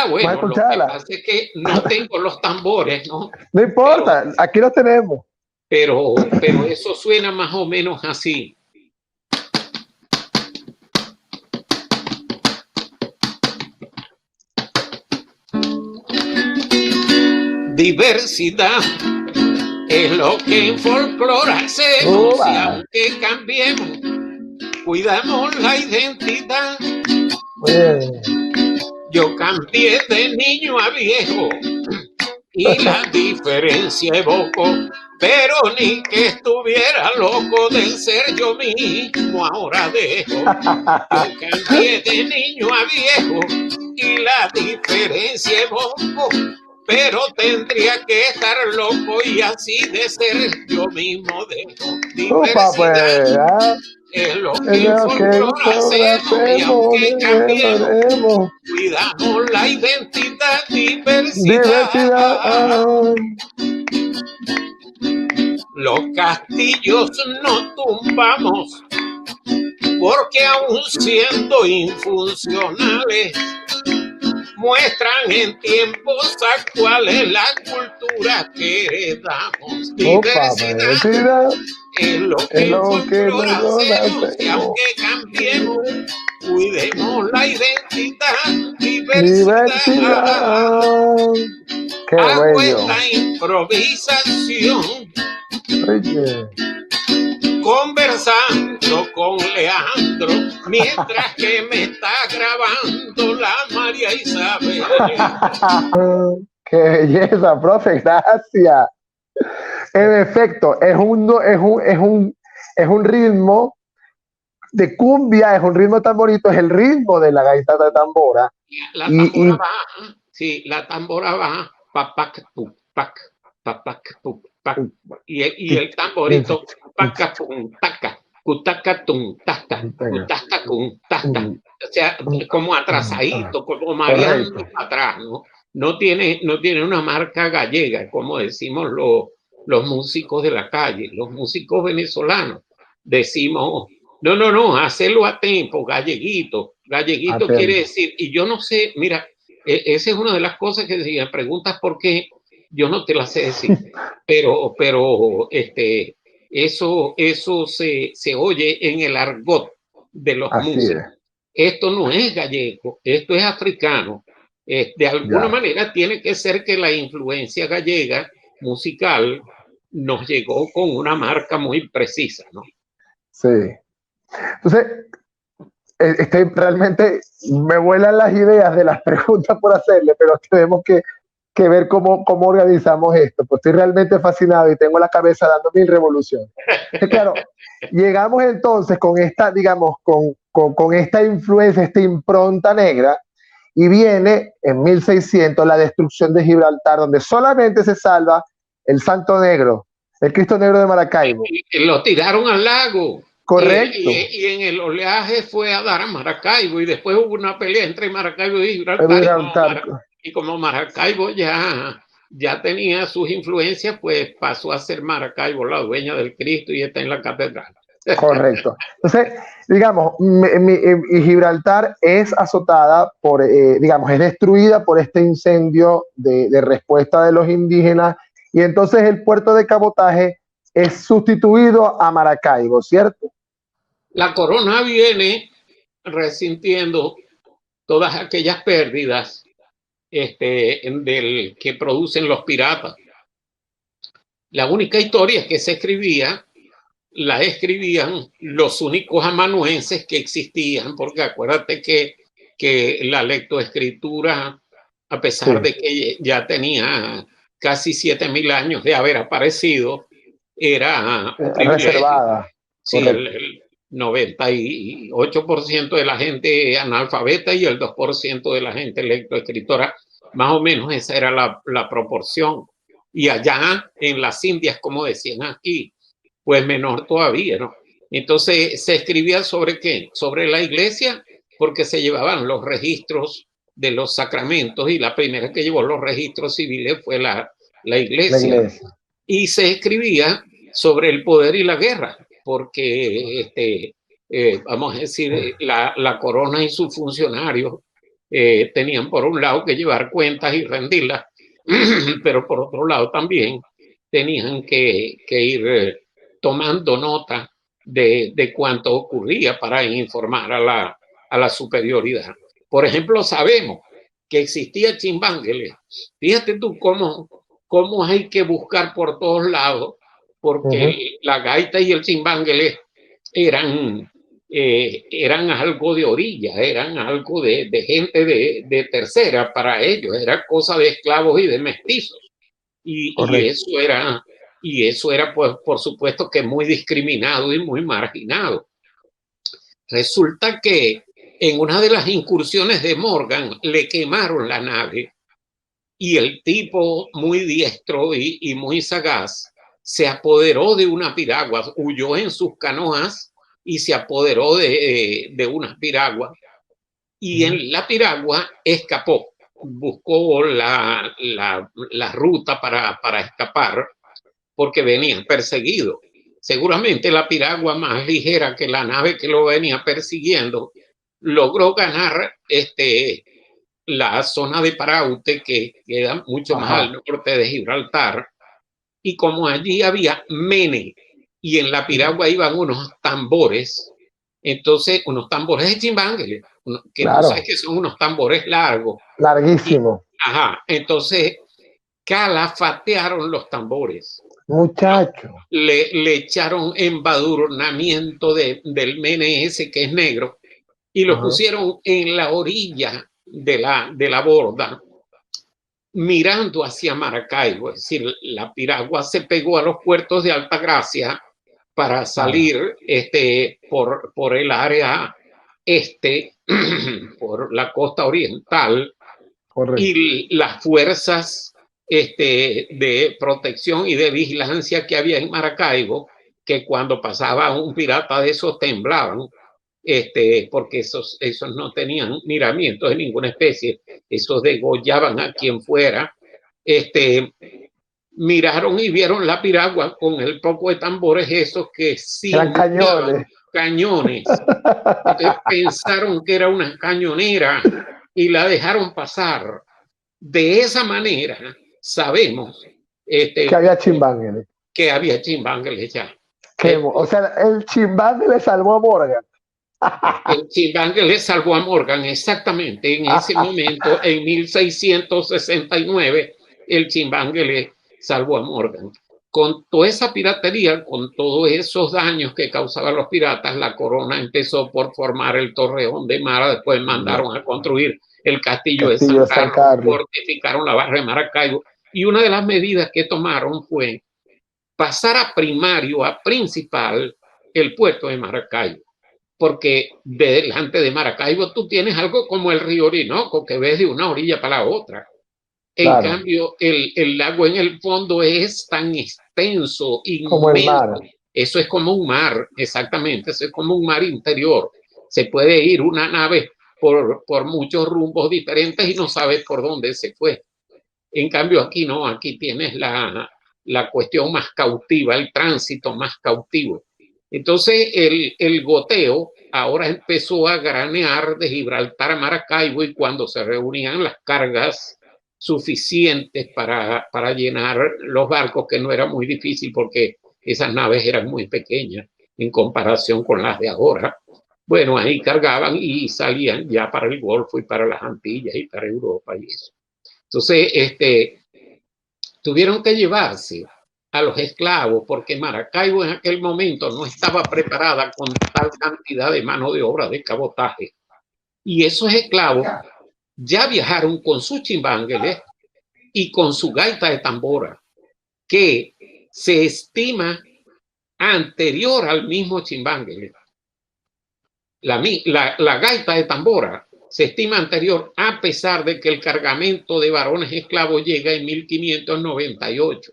Bueno, lo que pasa es que no tengo los tambores, ¿no? No importa, pero, aquí los tenemos. Pero eso suena más o menos así. Diversidad es lo que en folclore hacemos, y aunque cambiemos, cuidamos la identidad. Yo cambié de niño a viejo y la diferencia evoco, pero ni que estuviera loco de ser yo mismo ahora dejo. Yo cambié de niño a viejo y la diferencia evoco, pero tendría que estar loco y así de ser yo mismo dejo. Diversidad es lo que en folclore hacemos, y aunque cambiemos, cuidamos la identidad. Diversidad. Los castillos no tumbamos, porque aún siendo infuncionales, muestran en tiempos actuales la cultura que heredamos. Diversidad es lo que el folclore hacemos, y aunque cambiemos, cuidemos la identidad. Diversidad. Qué Hago bello. esta improvisación. Oye. Conversando con Leandro, mientras que me está grabando la María Isabel. ¡Qué belleza, profe! Gracias. En efecto, es un ritmo de cumbia, es un ritmo tan bonito, es el ritmo de la gaita de tambora. La tambora baja, sí, la tambora baja, papac, pac, papac, pac, y el tamborito, paca, pum, taca, cutaca, tum, taca, cutaca, cum, taca. O sea, como atrasadito, como mareando atrás, ¿no? No tiene una marca gallega, como decimos los músicos de la calle, los músicos venezolanos. Decimos, no, hacerlo a tiempo, galleguito. Galleguito quiere decir, y yo no sé, mira, esa es una de las cosas que si me preguntas por qué, yo no te la sé decir, pero eso se oye en el argot de los músicos. Esto no es gallego, esto es africano. De alguna manera tiene que ser que la influencia gallega musical nos llegó con una marca muy precisa, ¿no? Sí. Entonces, realmente me vuelan las ideas de las preguntas por hacerle, pero tenemos que ver cómo organizamos esto. Pues estoy realmente fascinado y tengo la cabeza dando mil revoluciones. Claro, llegamos entonces con esta, digamos, con esta influencia, esta impronta negra, y viene en 1600 la destrucción de Gibraltar, donde solamente se salva el Santo Negro, el Cristo Negro de Maracaibo. Y lo tiraron al lago. Correcto. Y en el oleaje fue a dar a Maracaibo, y después hubo una pelea entre Maracaibo y Gibraltar. Y como Maracaibo ya tenía sus influencias, pues pasó a ser Maracaibo la dueña del Cristo y está en la catedral. Correcto. Entonces, digamos, Gibraltar es azotada por, digamos, es destruida por este incendio de respuesta de los indígenas, y entonces el puerto de cabotaje es sustituido a Maracaibo, ¿cierto? La corona viene resintiendo todas aquellas pérdidas que producen los piratas. La única historia que se escribía la escribían los únicos amanuenses que existían, porque acuérdate que la lectoescritura, a pesar de que ya tenía casi 7.000 años de haber aparecido, era un privilegio. Reservada. Sí, el 98% de la gente analfabeta y el 2% de la gente lectoescritora, más o menos esa era la proporción. Y allá en las Indias, como decían aquí, pues menor todavía, ¿no? Entonces se escribía sobre qué, sobre la iglesia, porque se llevaban los registros de los sacramentos, y la primera que llevó los registros civiles fue la iglesia. Y se escribía sobre el poder y la guerra, porque vamos a decir, la corona y sus funcionarios tenían por un lado que llevar cuentas y rendirlas, pero por otro lado también tenían que ir tomando nota de cuánto ocurría para informar a la superioridad. Por ejemplo, sabemos que existía Chimbanguele. Fíjate tú cómo hay que buscar por todos lados, porque la gaita y el chimbanguele eran algo de orilla, eran algo de gente de tercera para ellos, era cosa de esclavos y de mestizos. Y eso era, pues, por supuesto, que muy discriminado y muy marginado. Resulta que en una de las incursiones de Morgan le quemaron la nave, y el tipo, muy diestro y muy sagaz, se apoderó de una piragua, huyó en sus canoas y se apoderó de unas piraguas, y en la piragua escapó, buscó la ruta para escapar, porque venían perseguidos. Seguramente la piragua, más ligera que la nave que lo venía persiguiendo, logró ganar la zona de Paraute, que queda mucho más al norte de Gibraltar, y como allí había mene, y en la piragua iban unos tambores, entonces unos tambores de chimbangue, que claro, tú sabes que son unos tambores largos. Larguísimos. Entonces calafatearon los tambores. Muchacho. Le echaron embadurnamiento del mene ese que es negro y lo pusieron en la orilla de la borda, mirando hacia Maracaibo. Es decir, la piragua se pegó a los puertos de Altagracia para salir por el área por la costa oriental. Correcto. Y las fuerzas de protección y de vigilancia que había en Maracaibo, que cuando pasaba un pirata de esos temblaban, porque esos no tenían miramientos de ninguna especie, esos degollaban a quien fuera, miraron y vieron la piragua con el poco de tambores esos que sí eran cañones. Entonces pensaron que era una cañonera y la dejaron pasar. De esa manera sabemos que había chimbangues. Que había chimbangues ya. O sea, el chimbangue le salvó a Morgan. El chimbangue le salvó a Morgan, exactamente. En ese momento, en 1669, el chimbangue le salvó a Morgan. Con toda esa piratería, con todos esos daños que causaban los piratas, la corona empezó por formar el Torreón de Mara, después mandaron a construir el castillo de San Carlos, fortificaron la barra de Maracaibo, y una de las medidas que tomaron fue pasar a primario, a principal, el puerto de Maracaibo, porque delante de Maracaibo tú tienes algo como el río Orinoco, que ves de una orilla para la otra. En cambio, el lago en el fondo es tan extenso, inmenso. Como el mar. Eso es como un mar, exactamente, eso es como un mar interior. Se puede ir una nave por muchos rumbos diferentes y no sabes por dónde se fue. En cambio, aquí no, aquí tienes la cuestión más cautiva, el tránsito más cautivo. Entonces, el goteo ahora empezó a granear de Gibraltar a Maracaibo, y cuando se reunían las cargas suficientes para llenar los barcos, que no era muy difícil porque esas naves eran muy pequeñas en comparación con las de ahora, bueno, ahí cargaban y salían ya para el Golfo y para las Antillas y para Europa y eso. Entonces, tuvieron que llevarse a los esclavos porque Maracaibo en aquel momento no estaba preparada con tal cantidad de mano de obra de cabotaje. Y esos esclavos ya viajaron con sus chimbangueles y con su gaita de tambora, que se estima anterior al mismo chimbanguele. La gaita de tambora se estima anterior, a pesar de que el cargamento de varones esclavos llega en 1598.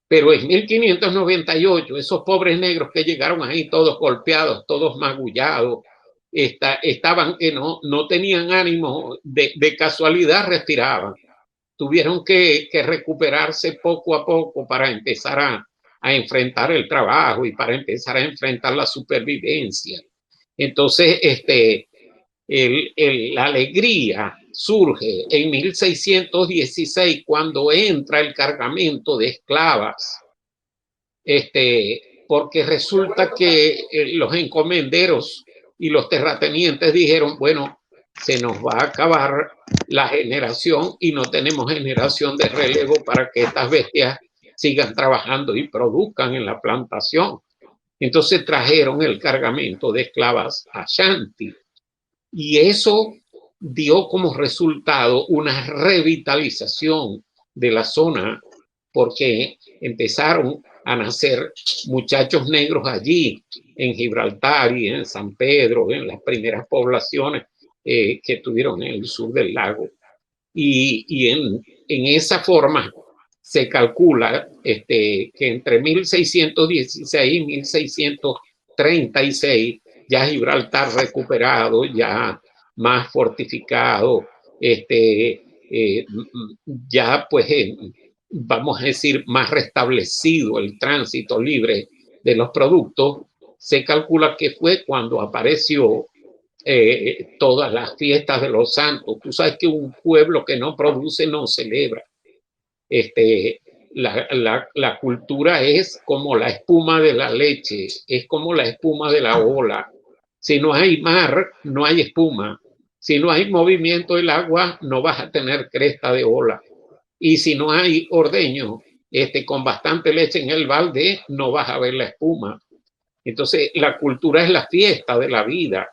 Pero en 1598, esos pobres negros que llegaron ahí todos golpeados, todos magullados, estaban que no tenían ánimo, de casualidad respiraban. Tuvieron que recuperarse poco a poco para empezar a enfrentar el trabajo y para empezar a enfrentar la supervivencia. Entonces, la alegría surge en 1616 cuando entra el cargamento de esclavas, porque resulta que los encomenderos y los terratenientes dijeron, bueno, se nos va a acabar la generación y no tenemos generación de relevo para que estas bestias sigan trabajando y produzcan en la plantación. Entonces trajeron el cargamento de esclavas a Shanti, y eso dio como resultado una revitalización de la zona, porque empezaron a nacer muchachos negros allí, en Gibraltar y en San Pedro, en las primeras poblaciones que tuvieron en el sur del lago. Y en esa forma se calcula que entre 1616 y 1636 ya Gibraltar recuperado, ya más fortificado, ya pues vamos a decir más restablecido el tránsito libre de los productos. Se calcula que fue cuando apareció todas las fiestas de los santos. Tú sabes que un pueblo que no produce no celebra. La cultura es como la espuma de la leche, es como la espuma de la ola. Si no hay mar, no hay espuma. Si no hay movimiento del agua, no vas a tener cresta de ola. Y si no hay ordeño con bastante leche en el balde, no vas a ver la espuma. Entonces, la cultura es la fiesta de la vida.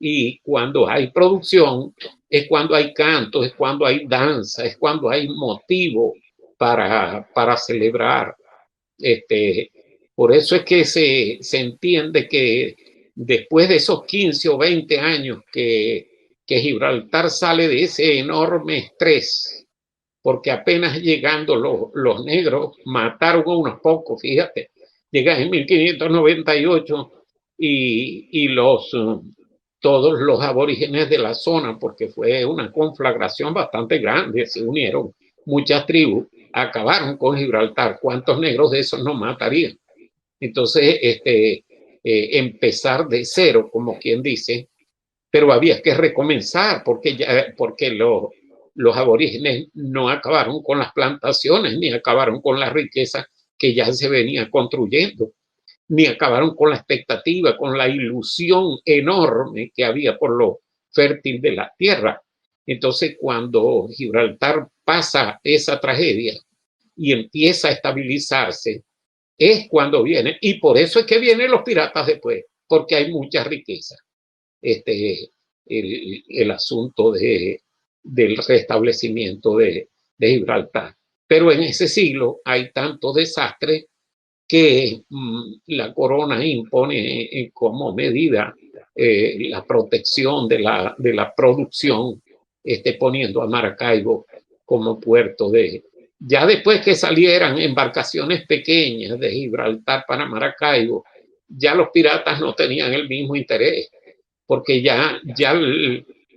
Y cuando hay producción, es cuando hay canto, es cuando hay danza, es cuando hay motivo para celebrar. Por eso es que se entiende que después de esos 15 o 20 años que Gibraltar sale de ese enorme estrés, porque apenas llegando los negros mataron a unos pocos, fíjate, llegan en 1598 y todos los aborígenes de la zona, porque fue una conflagración bastante grande, se unieron muchas tribus, acabaron con Gibraltar. ¿Cuántos negros de esos no matarían? Entonces, empezar de cero, como quien dice, pero había que recomenzar porque los aborígenes no acabaron con las plantaciones ni acabaron con la riqueza que ya se venía construyendo, ni acabaron con la expectativa, con la ilusión enorme que había por lo fértil de la tierra. Entonces, cuando Gibraltar pasa esa tragedia y empieza a estabilizarse, es cuando viene, y por eso es que vienen los piratas después, porque hay mucha riqueza. El asunto del restablecimiento de Gibraltar. Pero en ese siglo hay tanto desastre que la corona impone como medida la protección de la producción, poniendo a Maracaibo como puerto Ya después que salieran embarcaciones pequeñas de Gibraltar para Maracaibo, ya los piratas no tenían el mismo interés, porque ya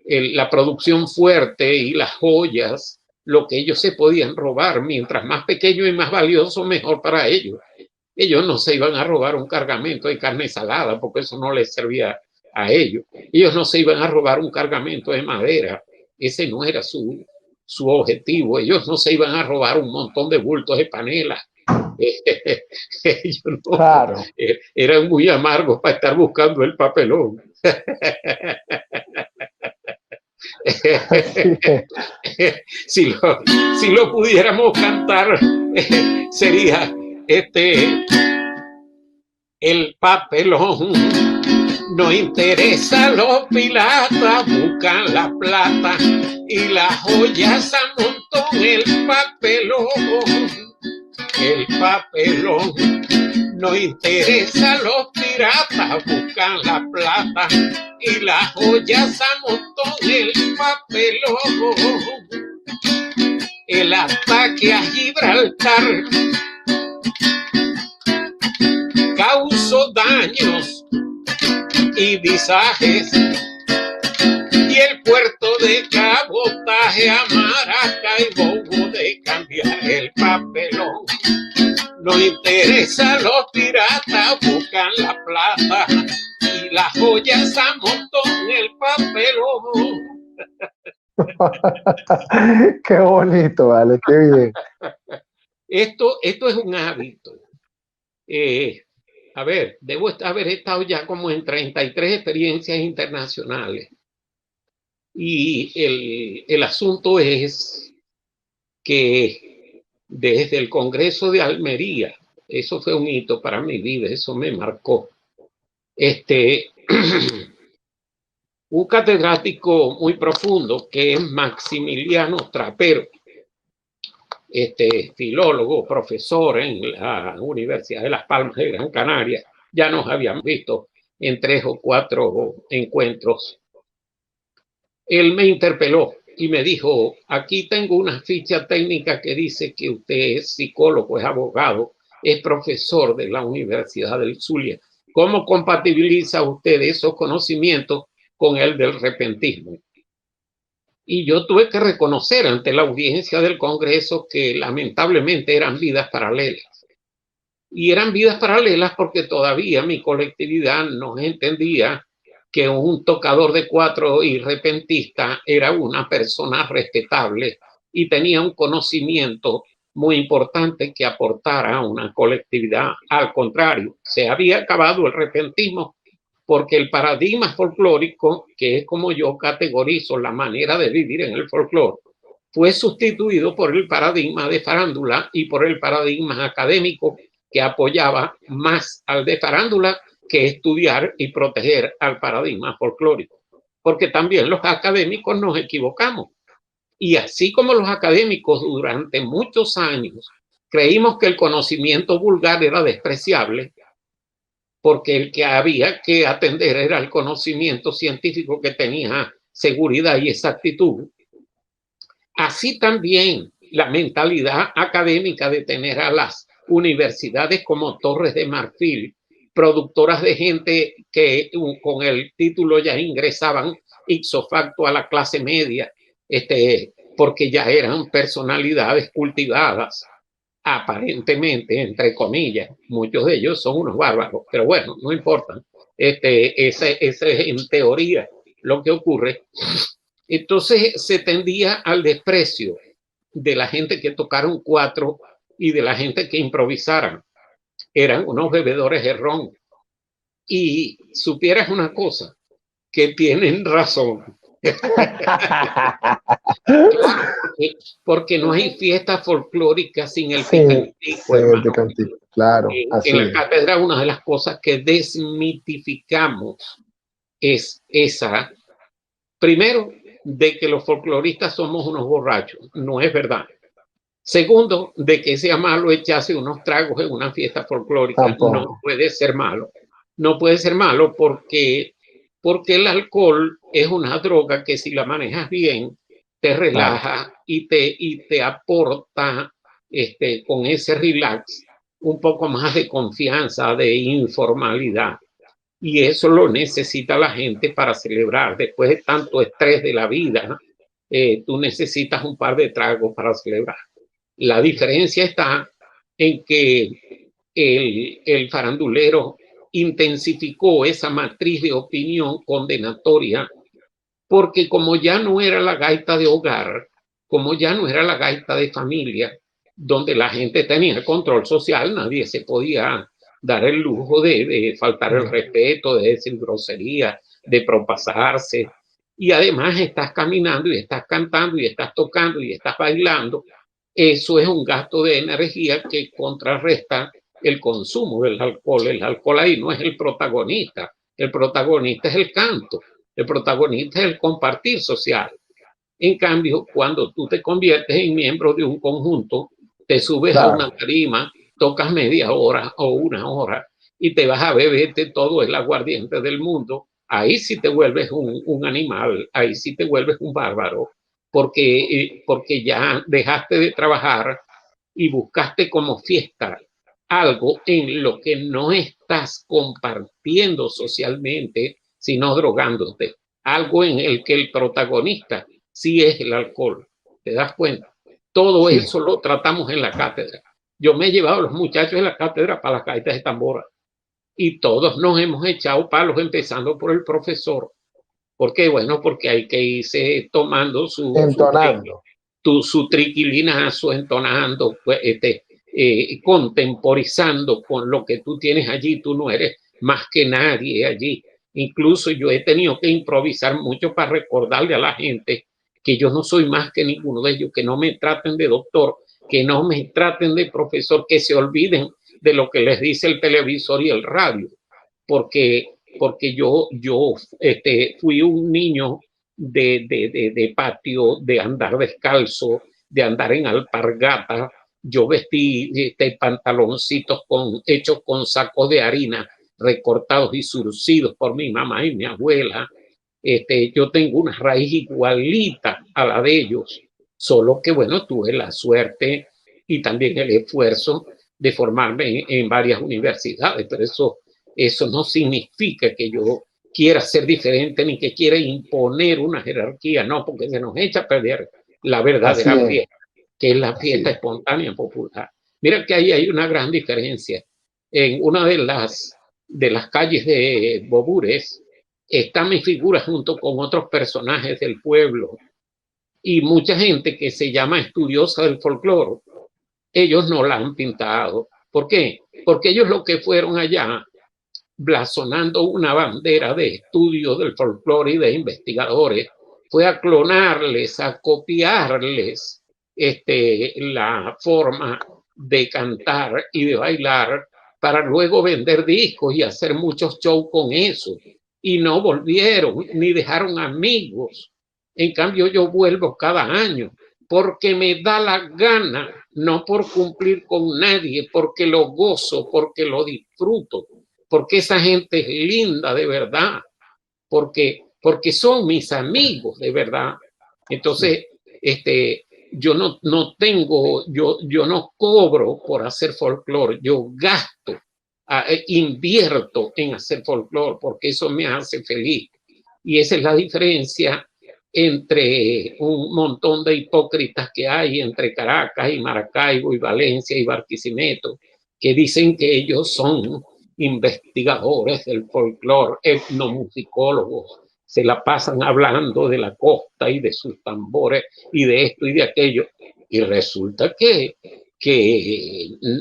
la producción fuerte y las joyas, lo que ellos se podían robar, mientras más pequeño y más valioso, mejor para ellos. Ellos no se iban a robar un cargamento de carne salada, porque eso no les servía a ellos. Ellos no se iban a robar un cargamento de madera. Ese no era su objetivo. Ellos no se iban a robar un montón de bultos de panela. Ellos no, claro. Eran muy amargos para estar buscando el papelón. Si lo pudiéramos cantar, sería el papelón. No interesa, los piratas buscan la plata y las joyas a montón. El papelón. No interesa, los piratas buscan la plata y las joyas a montón. El papelón. El ataque a Gibraltar causó daños y visajes, y el puerto de cabotaje a Maracaibo hubo de cambiar. El papelón. No interesa, los piratas buscan la plata y las joyas a montón. El papelón. Qué bonito, vale, qué bien. Esto es un hábito. A ver, debo haber estado ya como en 33 experiencias internacionales. Y el asunto es que desde el Congreso de Almería, eso fue un hito para mi vida, eso me marcó. Un catedrático muy profundo que es Maximiliano Trapero, filólogo, profesor en la Universidad de Las Palmas de Gran Canaria, ya nos habían visto en 3 o 4 encuentros. Él me interpeló y me dijo: aquí tengo una ficha técnica que dice que usted es psicólogo, es abogado, es profesor de la Universidad del Zulia. ¿Cómo compatibiliza usted esos conocimientos con el del repentismo? Y yo tuve que reconocer ante la audiencia del Congreso que lamentablemente eran vidas paralelas. Y eran vidas paralelas porque todavía mi colectividad no entendía que un tocador de cuatro y repentista era una persona respetable y tenía un conocimiento muy importante que aportara a una colectividad. Al contrario, se había acabado el repentismo porque el paradigma folclórico, que es como yo categorizo la manera de vivir en el folclore, fue sustituido por el paradigma de farándula y por el paradigma académico que apoyaba más al de farándula que estudiar y proteger al paradigma folclórico. Porque también los académicos nos equivocamos. Y así como los académicos durante muchos años creímos que el conocimiento vulgar era despreciable, porque el que había que atender era el conocimiento científico que tenía seguridad y exactitud, así también la mentalidad académica de tener a las universidades como torres de marfil, productoras de gente que con el título ya ingresaban ipso facto a la clase media, porque ya eran personalidades cultivadas, aparentemente, entre comillas. Muchos de ellos son unos bárbaros, pero bueno, no importa. Ese es en teoría lo que ocurre. Entonces se tendía al desprecio de la gente que tocaron cuatro y de la gente que improvisaran. Eran unos bebedores de ron. Y supieras una cosa, que tienen razón. Claro, porque no hay fiesta folclórica sin el picantico, hermano. Picantico, claro, En la cátedra una de las cosas que desmitificamos es esa, primero, de que los folcloristas somos unos borrachos. No es verdad. Segundo, de que sea malo echarse unos tragos en una fiesta folclórica. Tampoco. No puede ser malo. No puede ser malo porque el alcohol es una droga que si la manejas bien, te relaja y te aporta con ese relax un poco más de confianza, de informalidad. Y eso lo necesita la gente para celebrar. Después de tanto estrés de la vida, tú necesitas un par de tragos para celebrar. La diferencia está en que el farandulero intensificó esa matriz de opinión condenatoria, porque como ya no era la gaita de hogar, como ya no era la gaita de familia, donde la gente tenía control social, nadie se podía dar el lujo de faltar el respeto, de decir grosería, de propasarse. Y además estás caminando y estás cantando y estás tocando y estás bailando. Eso es un gasto de energía que contrarresta el consumo del alcohol. El alcohol ahí no es el protagonista es el canto, el protagonista es el compartir social. En cambio, cuando tú te conviertes en miembro de un conjunto, te subes a una tarima, tocas media hora o una hora y te vas a beberte todo el aguardiente del mundo, ahí sí te vuelves un animal, ahí sí te vuelves un bárbaro, porque ya dejaste de trabajar y buscaste como fiesta algo en lo que no estás compartiendo socialmente, sino drogándote. Algo en el que el protagonista sí es el alcohol. ¿Te das cuenta? Todo eso lo tratamos en la cátedra. Yo me he llevado a los muchachos de la cátedra para las gaitas de tambora y todos nos hemos echado palos, empezando por el profesor. ¿Por qué? Bueno, porque hay que irse tomando su triquilinazo, entonando, contemporizando con lo que tú tienes allí. Tú no eres más que nadie allí. Incluso yo he tenido que improvisar mucho para recordarle a la gente que yo no soy más que ninguno de ellos, que no me traten de doctor, que no me traten de profesor, que se olviden de lo que les dice el televisor y el radio, porque yo fui un niño de patio, de andar descalzo, de andar en alpargata. Yo vestí pantaloncitos hechos con sacos de harina recortados y surcidos por mi mamá y mi abuela. Yo tengo una raíz igualita a la de ellos, solo que, bueno, tuve la suerte y también el esfuerzo de formarme en varias universidades, pero eso no significa que yo quiera ser diferente ni que quiera imponer una jerarquía, no, porque se nos echa a perder la verdadera fiesta, que es la fiesta espontánea popular. Mira que ahí hay una gran diferencia. En una de las calles de Bobures está mi figura junto con otros personajes del pueblo y mucha gente que se llama estudiosa del folclore. Ellos no la han pintado. ¿Por qué? Porque ellos lo que fueron allá blasonando una bandera de estudio del folclore y de investigadores fue a clonarles, a copiarles la forma de cantar y de bailar para luego vender discos y hacer muchos shows con eso. Y no volvieron ni dejaron amigos. En cambio, yo vuelvo cada año porque me da la gana, no por cumplir con nadie, porque lo gozo, porque lo disfruto, porque esa gente es linda de verdad, porque son mis amigos de verdad. Entonces, yo yo no cobro por hacer folclore, yo gasto, invierto en hacer folclore porque eso me hace feliz. Y esa es la diferencia entre un montón de hipócritas que hay entre Caracas y Maracaibo y Valencia y Barquisimeto, que dicen que ellos son investigadores del folclore, etnomusicólogos, se la pasan hablando de la costa y de sus tambores y de esto y de aquello, y resulta que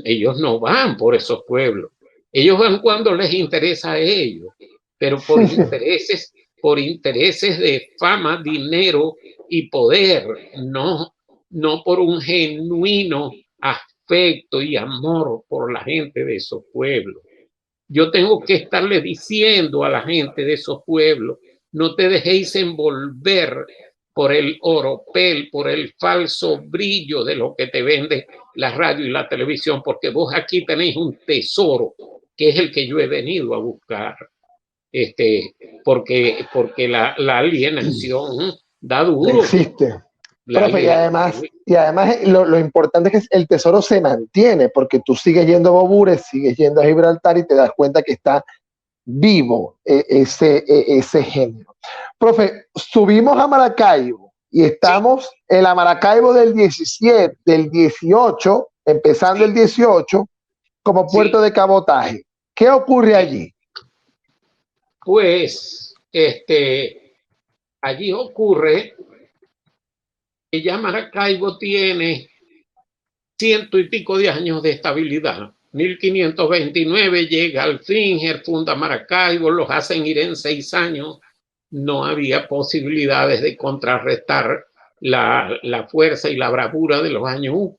ellos no van por esos pueblos, ellos van cuando les interesa a ellos, pero por intereses de fama, dinero y poder, no por un genuino afecto y amor por la gente de esos pueblos. Yo tengo que estarle diciendo a la gente de esos pueblos, no te dejéis envolver por el oropel, por el falso brillo de lo que te vende la radio y la televisión, porque vos aquí tenéis un tesoro, que es el que yo he venido a buscar. Porque la alienación da duro. Existe. Profe, y además lo importante es que el tesoro se mantiene, porque tú sigues yendo a Bobures, sigues yendo a Gibraltar y te das cuenta que está vivo ese género. Profe, subimos a Maracaibo y estamos en la Maracaibo del 17, del 18, empezando el 18, como puerto de cabotaje. ¿Qué ocurre allí? Pues, allí ocurre que ya Maracaibo tiene 100 y pico de años de estabilidad. 1529 llega Alfinger, funda Maracaibo, los hacen ir en 6 años. No había posibilidades de contrarrestar la fuerza y la bravura de los años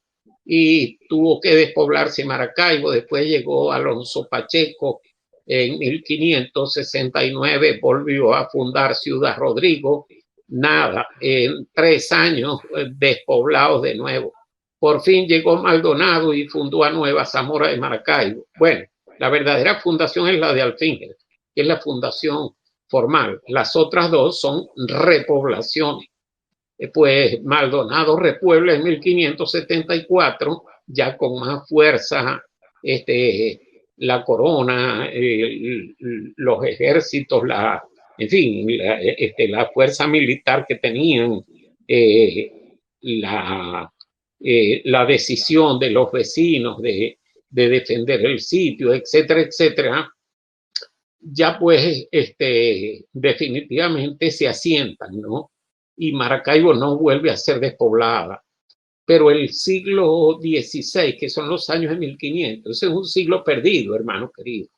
y tuvo que despoblarse Maracaibo. Después llegó Alonso Pacheco en 1569, volvió a fundar Ciudad Rodrigo. Nada, en 3 años despoblados de nuevo. Por fin llegó Maldonado y fundó a Nueva Zamora de Maracaibo. Bueno, la verdadera fundación es la de Alfinger, que es la fundación formal. Las otras dos son repoblaciones. Pues Maldonado repuebla en 1574, ya con más fuerza, la corona, los ejércitos, en fin, la fuerza militar que tenían, la decisión de los vecinos de defender el sitio, etcétera, etcétera, ya pues definitivamente se asientan, ¿no? Y Maracaibo no vuelve a ser despoblada. Pero el siglo XVI, que son los años de 1500, ese es un siglo perdido, hermano querido.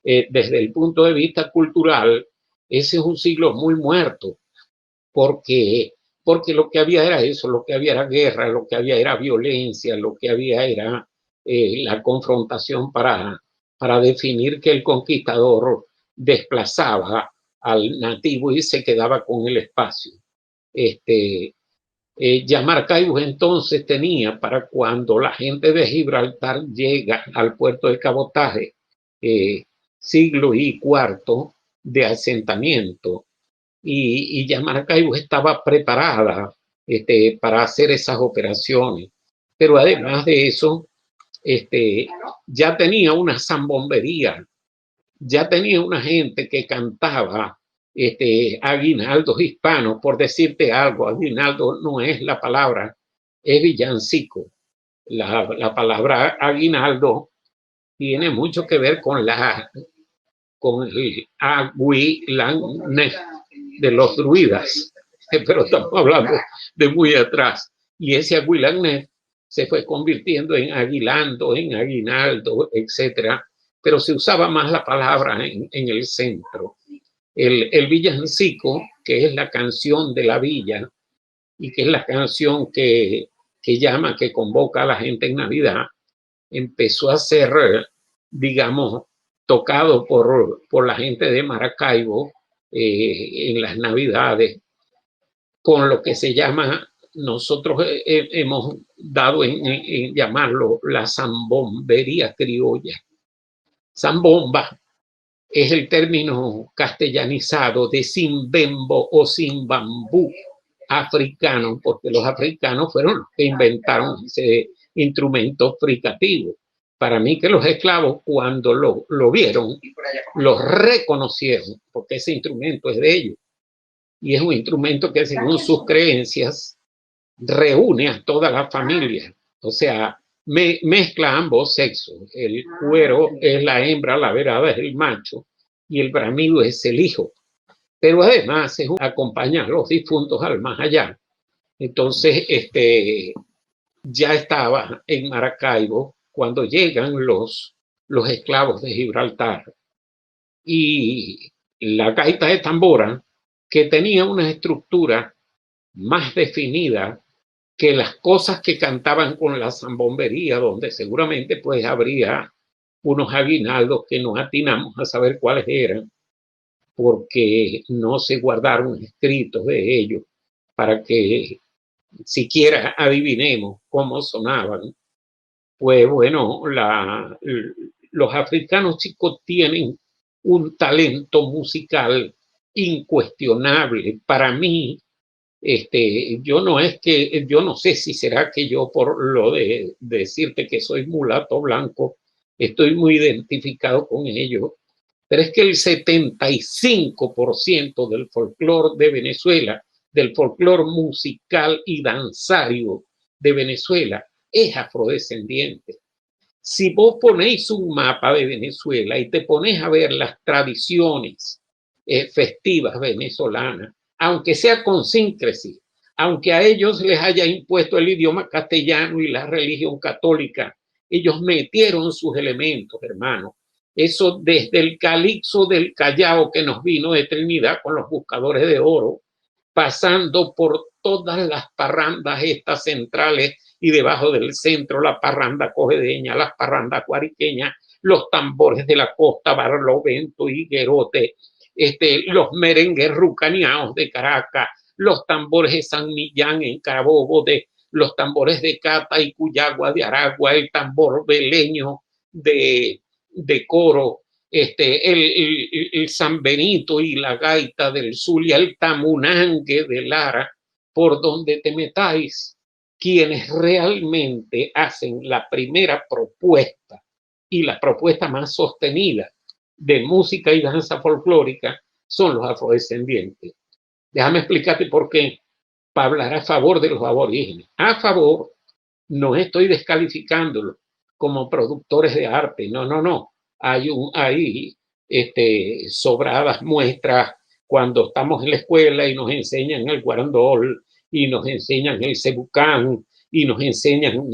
Desde el punto de vista cultural, ese es un siglo muy muerto, porque lo que había era eso, lo que había era guerra, lo que había era violencia, lo que había era la confrontación para definir que el conquistador desplazaba al nativo y se quedaba con el espacio. Ya Maracaibo entonces tenía, para cuando la gente de Gibraltar llega al puerto de cabotaje, siglo y cuarto de asentamiento, y ya Maracaibo estaba preparada para hacer esas operaciones. Pero además de eso, ya tenía una zambombería, ya tenía una gente que cantaba aguinaldos hispanos, por decirte algo. Aguinaldo no es la palabra, es villancico. La palabra aguinaldo tiene mucho que ver con con el Aguilagnef de los druidas, pero estamos hablando de muy atrás. Y ese Aguilagnef se fue convirtiendo en Aguilando, en Aguinaldo, etcétera, pero se usaba más la palabra en el centro. El villancico, que es la canción de la villa y que es la canción que llama, que convoca a la gente en Navidad, empezó a ser, digamos, tocado por la gente de Maracaibo en las Navidades, con lo que se llama, nosotros hemos dado en llamarlo la zambombería criolla. Zambomba es el término castellanizado de zimbembo o zimbambú africano, porque los africanos fueron los que inventaron ese instrumento fricativo. Para mí que los esclavos cuando lo vieron, lo reconocieron, porque ese instrumento es de ellos. Y es un instrumento que según sus creencias reúne a toda la familia. O sea, mezcla ambos sexos. El cuero es la hembra, la verada es el macho y el bramido es el hijo. Pero además acompaña a los difuntos al más allá. Entonces, ya estaba en Maracaibo cuando llegan los esclavos de Gibraltar. Y la gaita de tambora, que tenía una estructura más definida que las cosas que cantaban con la zambombería, donde seguramente pues habría unos aguinaldos que no atinamos a saber cuáles eran, porque no se guardaron escritos de ellos para que siquiera adivinemos cómo sonaban. Pues bueno, los africanos chicos tienen un talento musical incuestionable. Para mí, yo no sé si será que yo por lo de decirte que soy mulato blanco, estoy muy identificado con ellos, pero es que el 75% del folclore de Venezuela, del folclore musical y danzario de Venezuela, es afrodescendiente. Si vos ponéis un mapa de Venezuela y te pones a ver las tradiciones festivas venezolanas, aunque sea con síncresis, aunque a ellos les haya impuesto el idioma castellano y la religión católica, ellos metieron sus elementos, hermano. Eso desde el calipso del Callao que nos vino de Trinidad con los buscadores de oro, pasando por todas las parrandas estas centrales y debajo del centro la parranda cojedeña, las parrandas guariqueñas, los tambores de la costa, Barlovento, Higuerote, los merengues rucaneados de Caracas, los tambores de San Millán en Carabobo, los tambores de Cata y Cuyagua de Aragua, el tambor beleño de Coro, el San Benito y la gaita del Zulia, el tamunangue de Lara, por donde te metáis, quienes realmente hacen la primera propuesta y la propuesta más sostenida de música y danza folclórica son los afrodescendientes. Déjame explicarte por qué, para hablar a favor de los aborígenes. A favor, no estoy descalificándolos como productores de arte, no. Hay sobradas muestras cuando estamos en la escuela y nos enseñan el guarandol y nos enseñan el cebucán y nos enseñan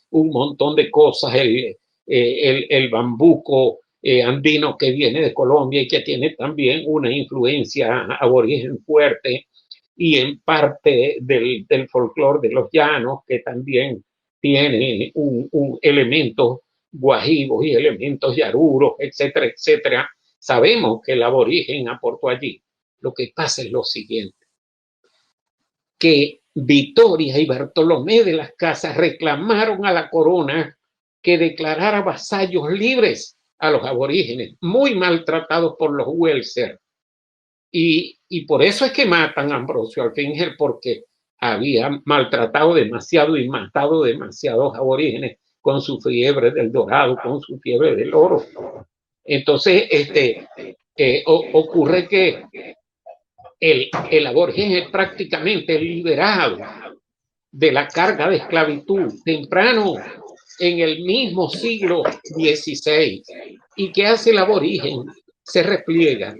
un montón de cosas, el bambuco andino que viene de Colombia y que tiene también una influencia aborigen fuerte, y en parte del folclore de los llanos, que también tiene un elementos guajivos y elementos yaruros, etcétera, etcétera. Sabemos que el aborigen aportó allí. Lo que pasa es lo siguiente, que Vitoria y Bartolomé de las Casas reclamaron a la corona que declarara vasallos libres a los aborígenes, muy maltratados por los Welser. Y por eso es que matan a Ambrosio Alfinger, porque había maltratado demasiado y matado demasiados aborígenes con su fiebre del dorado, con su fiebre del oro. Entonces, ocurre que el aborigen es prácticamente liberado de la carga de esclavitud temprano en el mismo siglo XVI. ¿Y qué hace el aborigen? se repliega,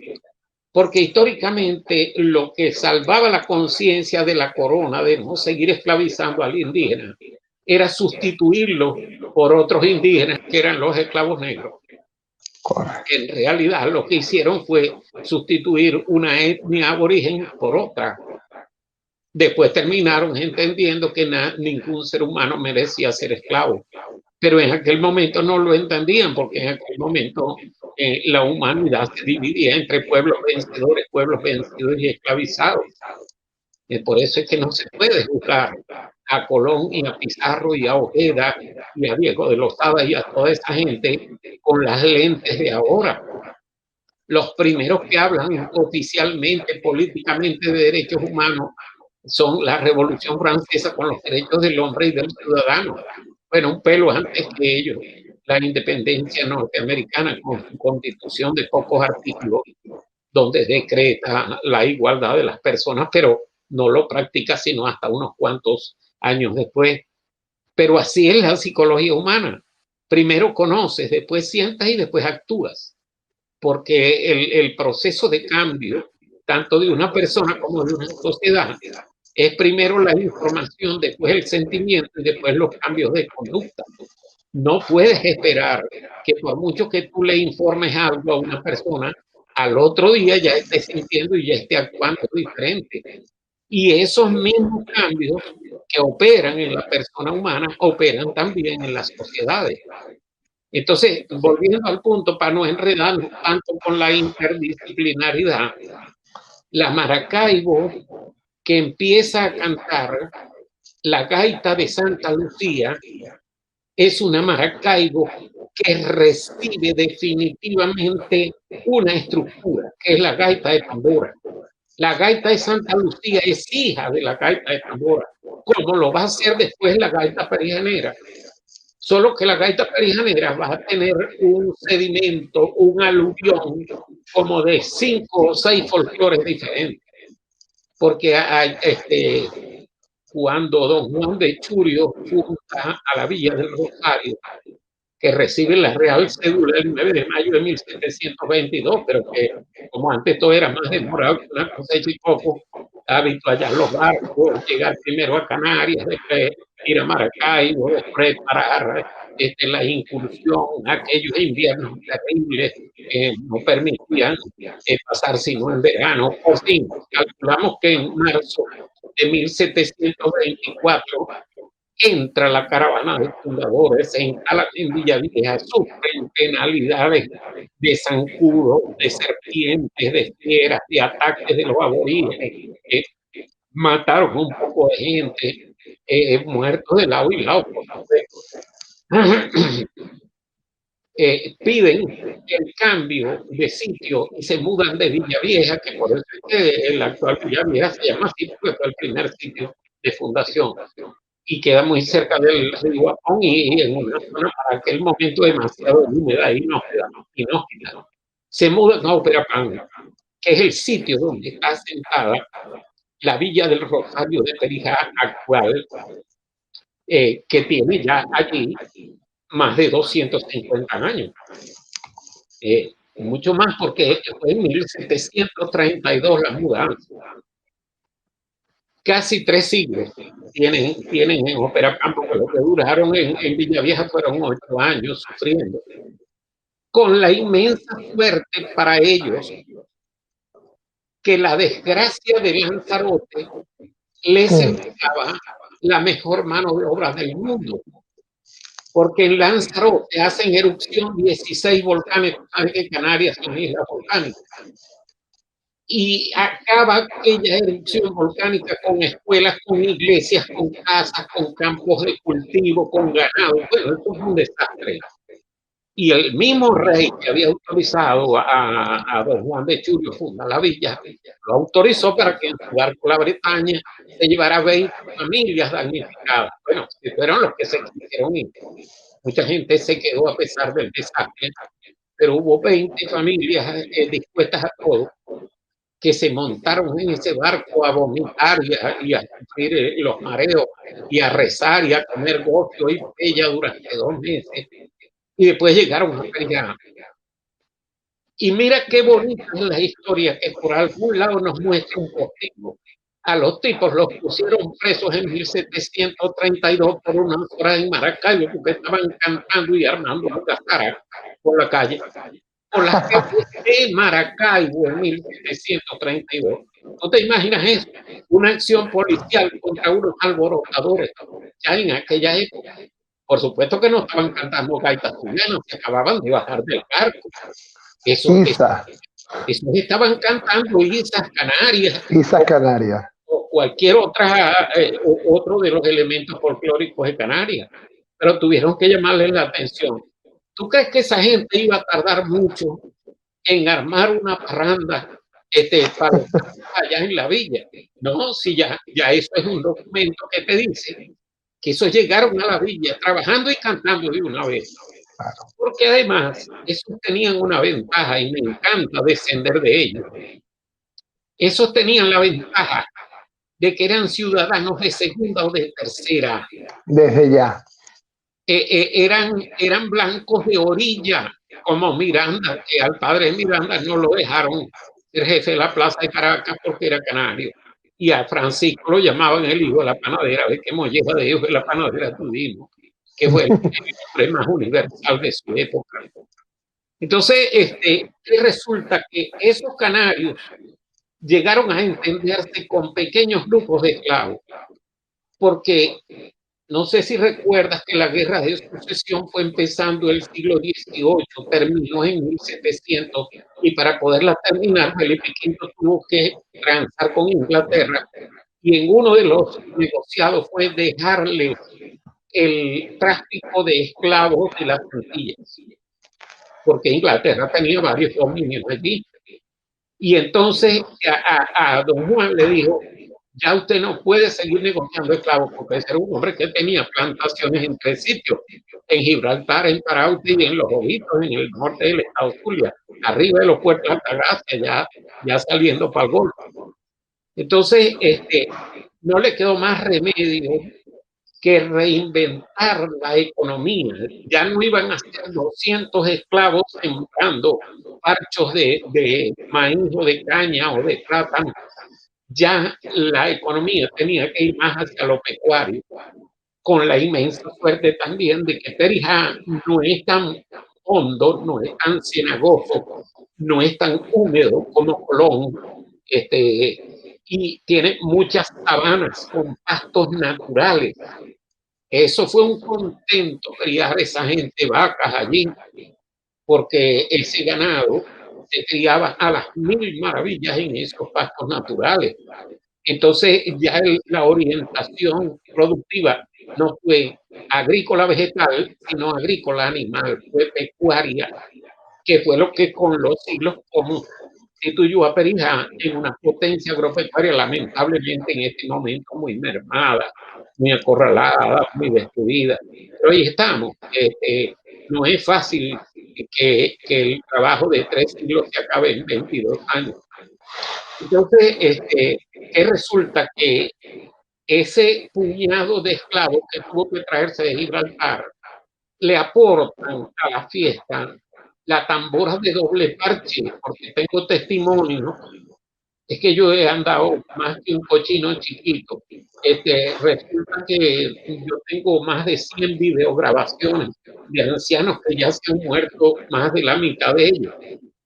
porque históricamente lo que salvaba la conciencia de la corona de no seguir esclavizando al indígena era sustituirlo por otros indígenas que eran los esclavos negros. En realidad lo que hicieron fue sustituir una etnia aborigen por otra. Después terminaron entendiendo que ningún ser humano merecía ser esclavo. Pero en aquel momento no lo entendían, porque en aquel momento la humanidad se dividía entre pueblos vencidos y esclavizados. Por eso es que no se puede juzgar a Colón y a Pizarro y a Ojeda y a Diego de Lozada y a toda esa gente con las lentes de ahora. Los primeros que hablan oficialmente, políticamente de derechos humanos son la Revolución Francesa con los derechos del hombre y del ciudadano. Bueno, un pelo antes que ellos, la independencia norteamericana con su constitución de pocos artículos, donde decreta la igualdad de las personas, pero no lo practica sino hasta unos cuantos años después. Pero así es la psicología humana. Primero conoces, después sientas y después actúas. Porque el proceso de cambio, tanto de una persona como de una sociedad, es primero la información, después el sentimiento y después los cambios de conducta. No puedes esperar que por mucho que tú le informes algo a una persona, al otro día ya esté sintiendo y ya esté actuando diferente. Y esos mismos cambios que operan en la persona humana operan también en las sociedades. Entonces, volviendo al punto, para no enredarnos tanto con la interdisciplinaridad, la Maracaibo que empieza a cantar la gaita de Santa Lucía es una Maracaibo que recibe definitivamente una estructura, que es la gaita de tambora. La gaita de Santa Lucía es hija de la gaita de tambora, como lo va a hacer después la gaita perijanera. Solo que la gaita perijanera va a tener un sedimento, un aluvión, como de 5 o 6 folclores diferentes. Porque hay, cuando don Juan de Churio funda a la Villa del Rosario, que recibe la Real Cédula el 9 de mayo de 1722, pero que como antes todo era más demorado que una cosecha y poco, habitual allá los barcos, llegar primero a Canarias, después ir a Maracaibo, después parar la incursión, aquellos inviernos terribles que no permitían pasar sino en verano. Por fin, calculamos que en marzo de 1724 entra la caravana de fundadores, se instalan en Villavieja, sufren penalidades de zancudos, de serpientes, de fieras, de ataques de los aborígenes, mataron un poco de gente, muertos de lado y lado, por supuesto. Piden el cambio de sitio y se mudan de Villavieja, que por eso es que el actual Villavieja se llama así, porque fue el primer sitio de fundación y queda muy cerca del río Guapón y en una zona para aquel momento demasiado húmeda y inhóspita. Se mudan a Operapán, que es el sitio donde está sentada la Villa del Rosario de Perijá actual, que tiene ya allí más de 250 años. Mucho más porque fue en 1732 la mudanza. Casi 3 siglos tienen en Operapán, porque lo que duraron en Villavieja fueron 8 años sufriendo. Con la inmensa suerte para ellos que la desgracia de Lanzarote les entregaba la mejor mano de obra del mundo. Porque en Lanzarote hacen erupción 16 volcanes, que Canarias son islas volcánicas. Y acaba aquella erupción volcánica con escuelas, con iglesias, con casas, con campos de cultivo, con ganado. Bueno, esto es un desastre. Y el mismo rey que había autorizado a don Juan de Churio fundar la villa, lo autorizó para que en su barco la Bretaña se llevara 20 familias damnificadas. Bueno, fueron los que se quisieron ir. Mucha gente se quedó a pesar del desastre, pero hubo 20 familias dispuestas a todo, que se montaron en ese barco a vomitar y a sufrir los mareos y a rezar y a comer gofio y bella durante 2 meses. Y después llegaron a Perijá. Y mira qué bonita es la historia, que por algún lado nos muestra un poquito. A los tipos los pusieron presos en 1732 por una hora en Maracaibo porque estaban cantando y armando una por la calle. Por las calles de Maracaibo en 1732. ¿No te imaginas eso? Una acción policial contra unos alborotadores ya en aquella época. Por supuesto que no estaban cantando gaitas cubanas, se acababan de bajar del barco. Eso estaban cantando Islas Canarias. Islas Canarias. O cualquier otro de los elementos folclóricos de Canarias. Pero tuvieron que llamarle la atención. ¿Tú crees que esa gente iba a tardar mucho en armar una parranda para allá en la villa? No, si ya eso es un documento que te dice que esos llegaron a la villa trabajando y cantando de una vez. Porque además, esos tenían una ventaja y me encanta descender de ellos. Esos tenían la ventaja de que eran ciudadanos de segunda o de tercera. Desde ya. Eran blancos de orilla, como Miranda, que al padre de Miranda no lo dejaron ser jefe de la plaza de Caracas porque era canario. Y a Francisco lo llamaban el hijo de la panadera, de qué molleja de hijo de la panadera tuvimos, que fue el hombre más universal de su época. Entonces, resulta que esos canarios llegaron a entenderse con pequeños grupos de esclavos, porque no sé si recuerdas que la guerra de sucesión fue empezando el siglo XVIII, terminó en 1700, y para poderla terminar, Felipe V tuvo que transar con Inglaterra, y en uno de los negociados fue dejarle el tráfico de esclavos de las Antillas, porque Inglaterra tenía varios dominios allí. Y entonces a don Juan le dijo, ya usted no puede seguir negociando esclavos, porque ese era un hombre que tenía plantaciones en 3 sitios, en Gibraltar, en Paraute y en Los Ojitos, en el norte del estado Zulia, arriba de los puertos de Altagracia, ya saliendo para el Golfo. Entonces, no le quedó más remedio que reinventar la economía. Ya no iban a ser 200 esclavos sembrando parchos de maíz o de caña o de plátano. Ya la economía tenía que ir más hacia lo pecuario, con la inmensa suerte también de que Perijá no es tan hondo, no es tan cenagoso, no es tan húmedo como Colón, y tiene muchas sabanas con pastos naturales. Eso fue un contento criar esa gente vacas allí, porque ese ganado se criaba a las 1000 maravillas en esos pastos naturales. Entonces ya la orientación productiva no fue agrícola vegetal, sino agrícola animal, fue pecuaria, que fue lo que con los siglos constituyó a Perijá en una potencia agropecuaria lamentablemente en este momento muy mermada, muy acorralada, muy destruida. Pero ahí estamos. No es fácil que el trabajo de 3 siglos se acabe en 22 años. Entonces, que resulta que ese puñado de esclavos que tuvo que traerse de Gibraltar le aportan a la fiesta la tambora de doble parche, porque tengo testimonio. Es que yo he andado más que un cochino chiquito. Resulta que yo tengo más de 100 videograbaciones de ancianos que ya se han muerto, más de la mitad de ellos,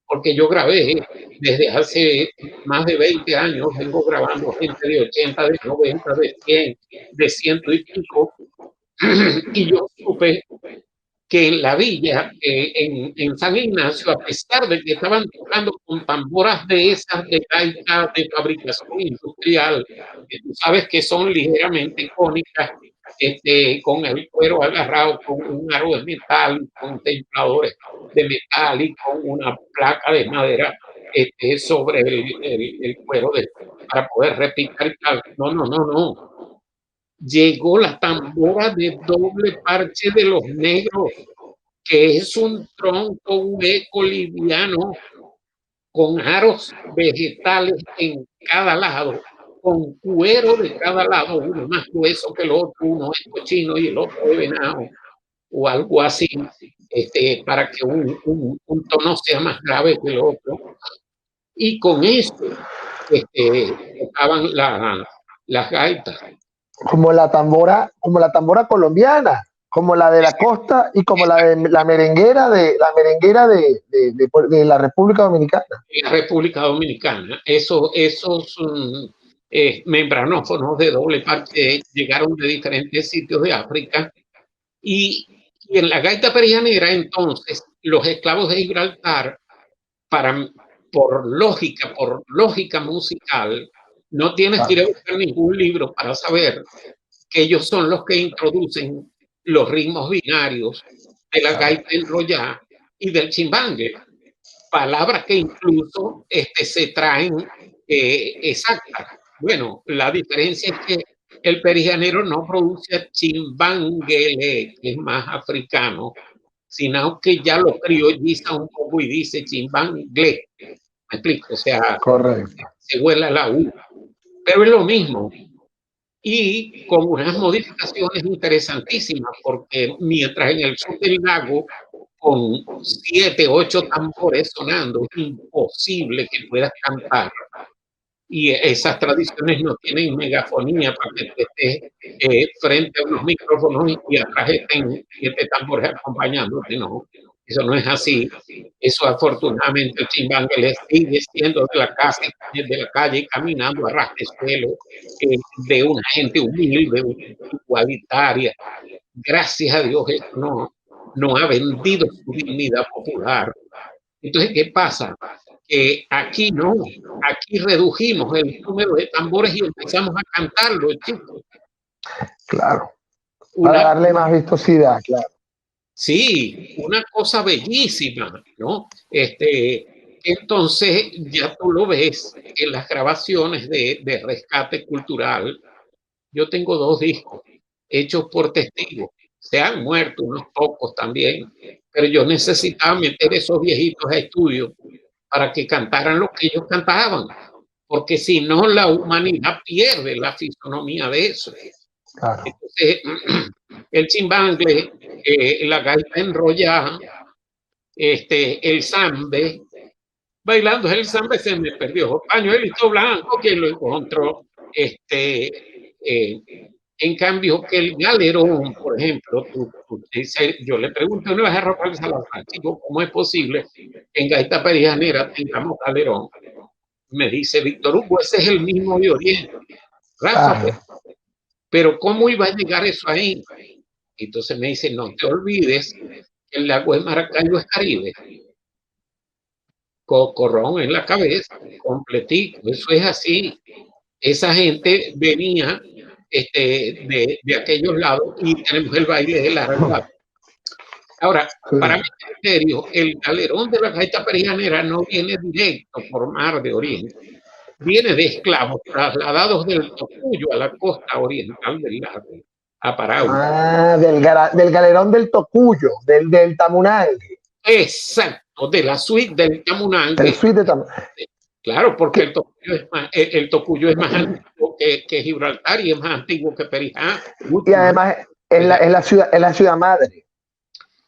porque yo grabé desde hace más de 20 años, vengo grabando gente de 80, de 90, de 100, de 100 y pico, y yo supe que en la villa, en San Ignacio, a pesar de que estaban tocando con tamboras de esas de gaita de fabricación industrial, que tú sabes que son ligeramente cónicas, con el cuero agarrado con un aro de metal, con templadores de metal y con una placa de madera sobre el cuero para poder repicar. No. Llegó la tambora de doble parche de los negros, que es un tronco hueco liviano con aros vegetales en cada lado, con cuero de cada lado, uno más grueso que el otro, uno es cochino y el otro de venado, o algo así, para que un tono sea más grave que el otro. Y con eso tocaban las gaitas. Como la tambora colombiana, como la de la costa y como la de la merenguera de la República Dominicana. En la República Dominicana, esos membranófonos de doble parte llegaron de diferentes sitios de África y en la gaita perianera, entonces, los esclavos de Gibraltar, por lógica musical, no tienes que ir a buscar ningún libro para saber que ellos son los que introducen los ritmos binarios de la gaita enrollada y del chimbangue, palabras que incluso se traen exactas. Bueno, la diferencia es que el perijanero no produce chimbanguele, que es más africano, sino que ya lo criolliza un poco y dice chimbangle. ¿Me explico? O sea, correcto, se vuela la U. Pero es lo mismo. Y con unas modificaciones interesantísimas, porque mientras en el sur del lago, con 7, 8 tambores sonando, es imposible que puedas cantar. Y esas tradiciones no tienen megafonía para que estés frente a unos micrófonos y atrás estén 7 tambores acompañándote, no. Eso no es así. Eso afortunadamente el chimbangue le sigue siendo de la calle, caminando a ras de suelo, de una gente humilde, igualitaria. Gracias a Dios esto no ha vendido su dignidad popular. Entonces, ¿qué pasa? Que aquí no, aquí redujimos el número de tambores y empezamos a cantarlo, chicos. Claro, para darle más vistosidad, claro. Sí, una cosa bellísima, ¿no? Entonces, ya tú lo ves en las grabaciones de rescate cultural. Yo tengo 2 discos hechos por testigos. Se han muerto unos pocos también, pero yo necesitaba meter esos viejitos a estudio para que cantaran lo que ellos cantaban, porque si no, la humanidad pierde la fisonomía de eso. Claro. Entonces, el chimbangle, la gaita enrollada, el sambe, bailando el sambe se me perdió. Pañuelito blanco, quien lo encontró. En cambio, que el galerón, por ejemplo, yo le pregunté una vez a Rafael Salazar, chico, ¿cómo es posible que en gaita perijanera tengamos galerón? Me dice Víctor Hugo, ese es el mismo de Oriente. Rafa, pero ¿cómo iba a llegar eso ahí? Entonces me dice, no te olvides que el lago de Maracaibo es Caribe. Cocorrón en la cabeza, completito. Eso es así. Esa gente venía de aquellos lados y tenemos el baile de la arrabal. Ahora, para mi criterio, el galerón de la gaita perijanera no viene directo por mar de Oriente. Viene de esclavos trasladados del Tocuyo a la costa oriental del lago, a Paraguay. Ah, del galerón del Tocuyo, del Tamunangue. Exacto, de la suite del Tamunangue. Del suite de Tamunangue. Claro, porque el Tocuyo es más antiguo que Gibraltar y es más antiguo que Perijá. Y además es la ciudad madre.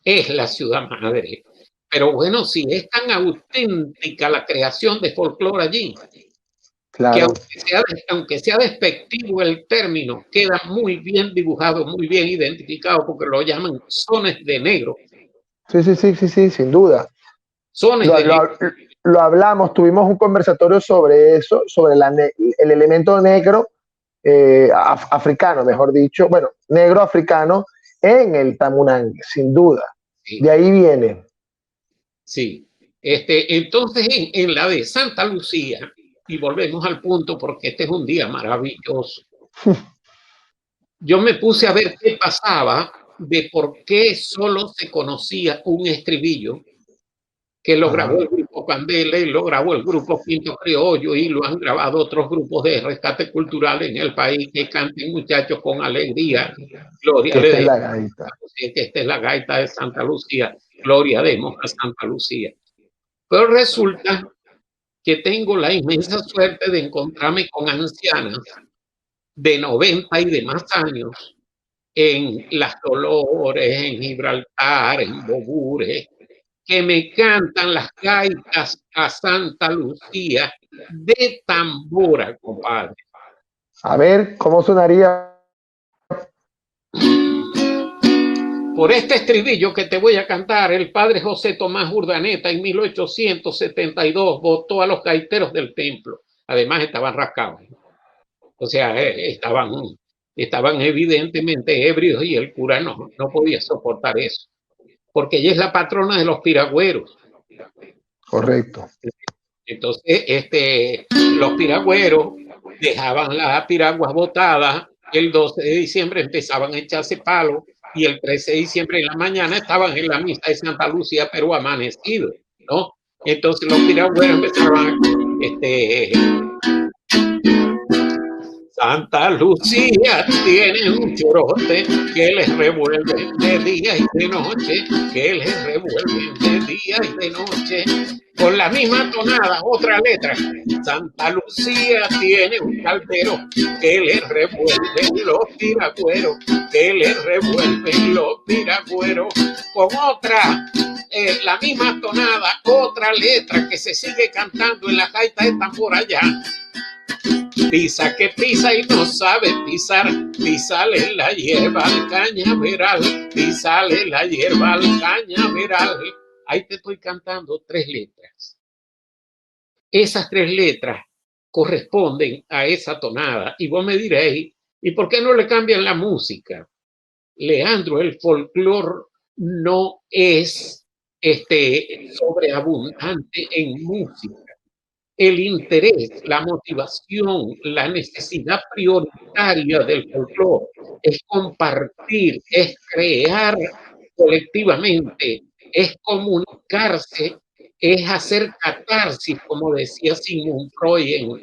Es la ciudad madre. Pero bueno, si es tan auténtica la creación de folclore allí, claro, que aunque sea despectivo el término, queda muy bien dibujado, muy bien identificado, porque lo llaman sones de negro. Sí, sin duda. Sones de negro. Lo hablamos, tuvimos un conversatorio sobre eso, sobre el elemento negro africano, mejor dicho, bueno, negro africano en el Tamunangue, sin duda. Sí. De ahí viene. Sí. Entonces, en la de Santa Lucía, y volvemos al punto porque este es un día maravilloso, yo me puse a ver qué pasaba de por qué solo se conocía un estribillo que lo grabó el grupo Candela y lo grabó el grupo Quinto Criollo y lo han grabado otros grupos de rescate cultural en el país que canten muchachos con alegría. Gloria que esta es la gaita. Que esta es la gaita de Santa Lucía. Gloria demos a Santa Lucía. Pero resulta que tengo la inmensa suerte de encontrarme con ancianas de 90 y de más años en Las Dolores, en Gibraltar, en Bogures, que me cantan las gaitas a Santa Lucía de tambora, compadre. A ver, ¿cómo sonaría? Por este estribillo que te voy a cantar, el padre José Tomás Urdaneta en 1872 votó a los gaiteros del templo. Además estaban rascados. O sea, estaban evidentemente ebrios y el cura no podía soportar eso. Porque ella es la patrona de los piragüeros. Correcto. Entonces, los piragüeros dejaban las piraguas botadas, el 12 de diciembre empezaban a echarse palos y el 13 de diciembre en la mañana estaban en la misa de Santa Lucía, pero amanecido, ¿no? Entonces los piragüeros empezaban Santa Lucía tiene un chorote que les revuelve de día y de noche, que les revuelve de día y de noche. Con la misma tonada, otra letra. Santa Lucía tiene un caldero que les revuelve los piragüeros, que les revuelven los piragüeros. Con otra, la misma tonada, otra letra que se sigue cantando en la gaita de tambor allá. Pisa que pisa y no sabe pisar, písale la hierba al cañaveral, písale la hierba al cañaveral. Ahí te estoy cantando 3 letras. Esas 3 letras corresponden a esa tonada. Y vos me diréis, ¿y por qué no le cambian la música? Leandro, el folclore no es sobreabundante en música. El interés, la motivación, la necesidad prioritaria del folclore es compartir, es crear colectivamente, es comunicarse, es hacer catarsis, como decía Sigmund Freud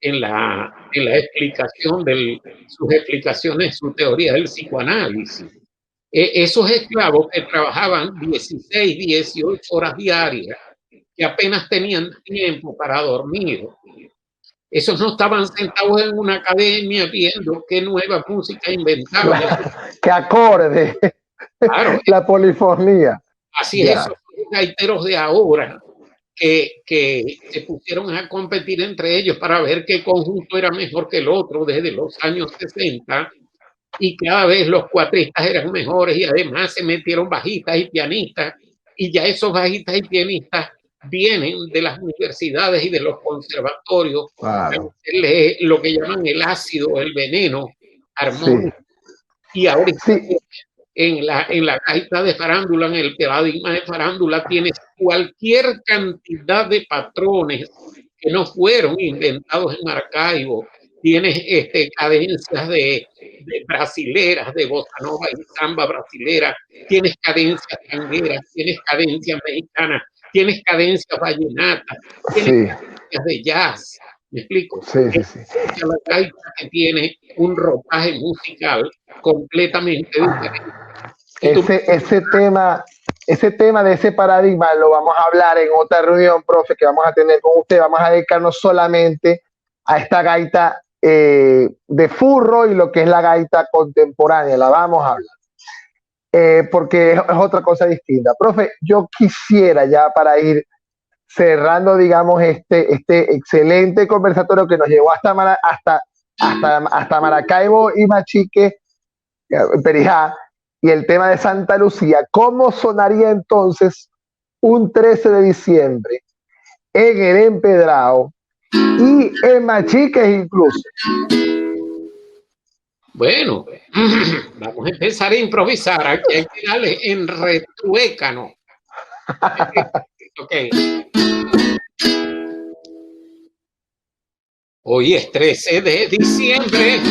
en la explicación de sus explicaciones, su teoría del psicoanálisis. Esos esclavos que trabajaban 16, 18 horas diarias, que apenas tenían tiempo para dormir. Esos no estaban sentados en una academia viendo qué nueva música inventaban. ¡Qué acorde! Claro, la polifonía. Así es, esos gaiteros de ahora que se pusieron a competir entre ellos para ver qué conjunto era mejor que el otro desde los años 60, y cada vez los cuatristas eran mejores y además se metieron bajistas y pianistas, y ya esos bajistas y pianistas vienen de las universidades y de los conservatorios, claro, lo que llaman el ácido, el veneno armónico. Sí. Y ahora sí, en la gaita de farándula, en el paradigma de farándula, tienes cualquier cantidad de patrones que no fueron inventados en Maracaibo. Tienes cadencias de brasileras, de bossa nova y samba brasilera, tienes cadencias tangueras, tienes cadencias mexicanas, tienes cadencias vallenatas, tienes cadencias de jazz. ¿Me explico? Sí. La gaita que tiene un ropaje musical completamente diferente. Ese tema de ese paradigma lo vamos a hablar en otra reunión, profe, que vamos a tener con usted. Vamos a dedicarnos solamente a esta gaita de furro y lo que es la gaita contemporánea. La vamos a hablar. Porque es otra cosa distinta. Profe, yo quisiera ya para ir cerrando, digamos, este excelente conversatorio que nos llevó hasta Maracaibo y Machique, Perijá, y el tema de Santa Lucía. ¿Cómo sonaría entonces un 13 de diciembre en el Empedrado y en Machiques incluso? Bueno, vamos a empezar a improvisar. Aquí hay que darle en retruécano. Okay. Hoy es 13 de diciembre,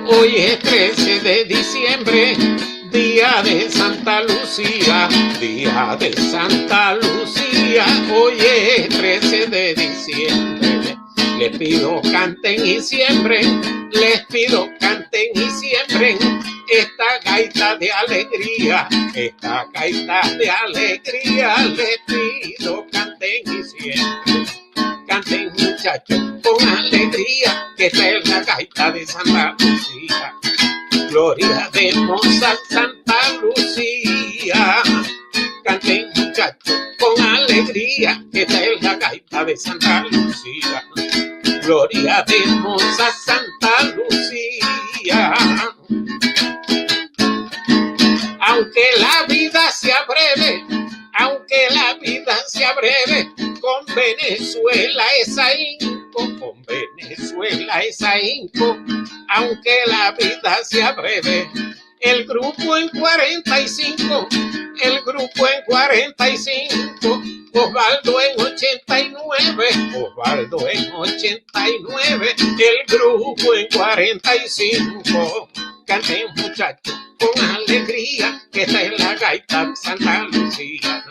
hoy es 13 de diciembre, día de Santa Lucía, día de Santa Lucía, hoy es 13 de diciembre. Les pido canten y siembren, les pido canten y siembren esta gaita de alegría, esta gaita de alegría. Les pido canten y siembren, canten muchachos con alegría, que esta es la gaita de Santa Lucía. Gloria demos a Santa Lucía. Canten muchachos con alegría, que esta es la gaita de Santa Lucía. Gloria demos a Santa Lucía. Aunque la vida sea breve, aunque la vida sea breve, con Venezuela es ahínco, con Venezuela es ahínco. Aunque la vida sea breve, el grupo en 45, el grupo en 45, Osvaldo en 89, Osvaldo en 89, el grupo en 45. Canten muchachos con alegría, que esta es la gaita de Santa Lucía.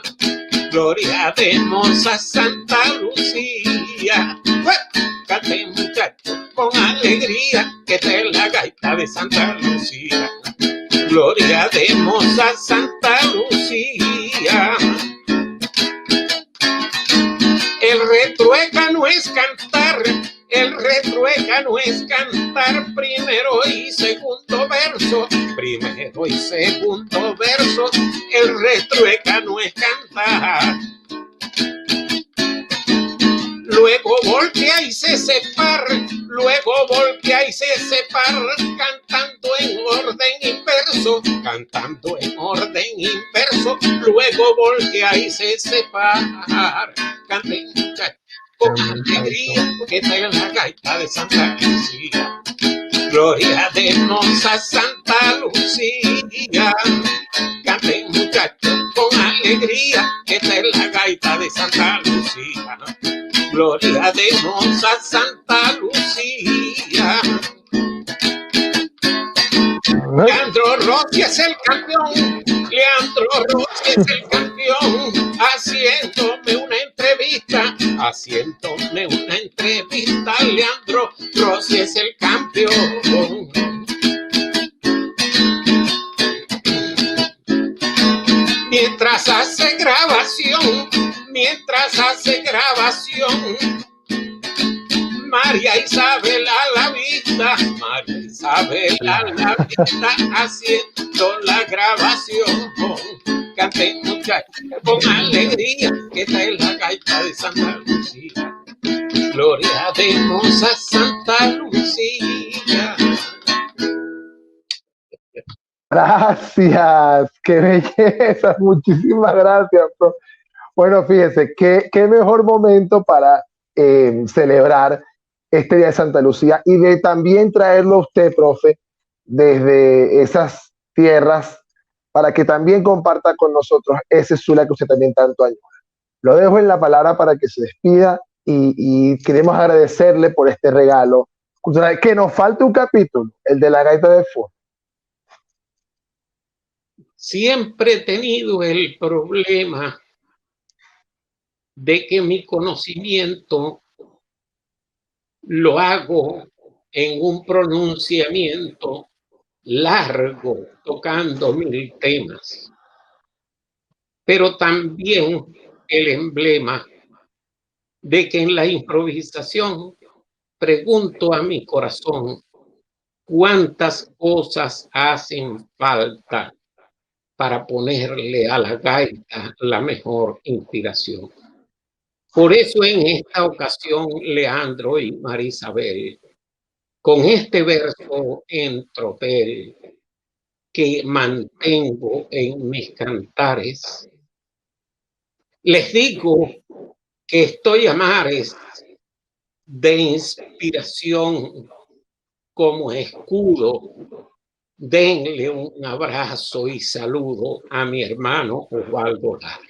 Gloria demos a Santa Lucía. Canten muchachos con alegría, que esta es la gaita de Santa Lucía. Gloria demos a Santa Lucía. El retrueca no es cantar, el retrueca no es cantar primero y segundo verso, primero y segundo verso, el retrueca no es cantar. Luego voltea y se separa, luego voltea y se separa, cantando en orden inverso, cantando en orden inverso, luego voltea y se separa. Canten muchachos con alegría, que esta es la gaita de Santa Lucía. Gloria demos a Santa Lucía. Canten muchachos con alegría, que esta es la gaita de Santa Lucía. Gloria demos a Santa Lucía. Leandro Rossi es el campeón, Leandro Rossi es el campeón, haciéndome una entrevista, haciéndome una entrevista. Leandro Rossi es el campeón. Mientras hace grabación, mientras hace grabación, María Isabel a la vista, María Isabel a la vista, haciendo la grabación. Canten muchachos con alegría, que esta es la gaita de Santa Lucía. Gloria demos a Santa Lucía. Gracias, qué belleza, muchísimas gracias, profe. Bueno, fíjese, qué mejor momento para celebrar este Día de Santa Lucía y de también traerlo a usted, profe, desde esas tierras, para que también comparta con nosotros ese Zulia que usted también tanto añora. Lo dejo en la palabra para que se despida y queremos agradecerle por este regalo. Que nos falta un capítulo, el de la gaita de fuego. Siempre he tenido el problema de que mi conocimiento lo hago en un pronunciamiento largo, tocando 1000 temas, pero también el emblema de que en la improvisación pregunto a mi corazón cuántas cosas hacen falta para ponerle a la gaita la mejor inspiración. Por eso en esta ocasión, Leandro y María Isabel, con este verso en tropel que mantengo en mis cantares, les digo que estoy a mares de inspiración como escudo. Denle un abrazo y saludo a mi hermano Osvaldo Lara.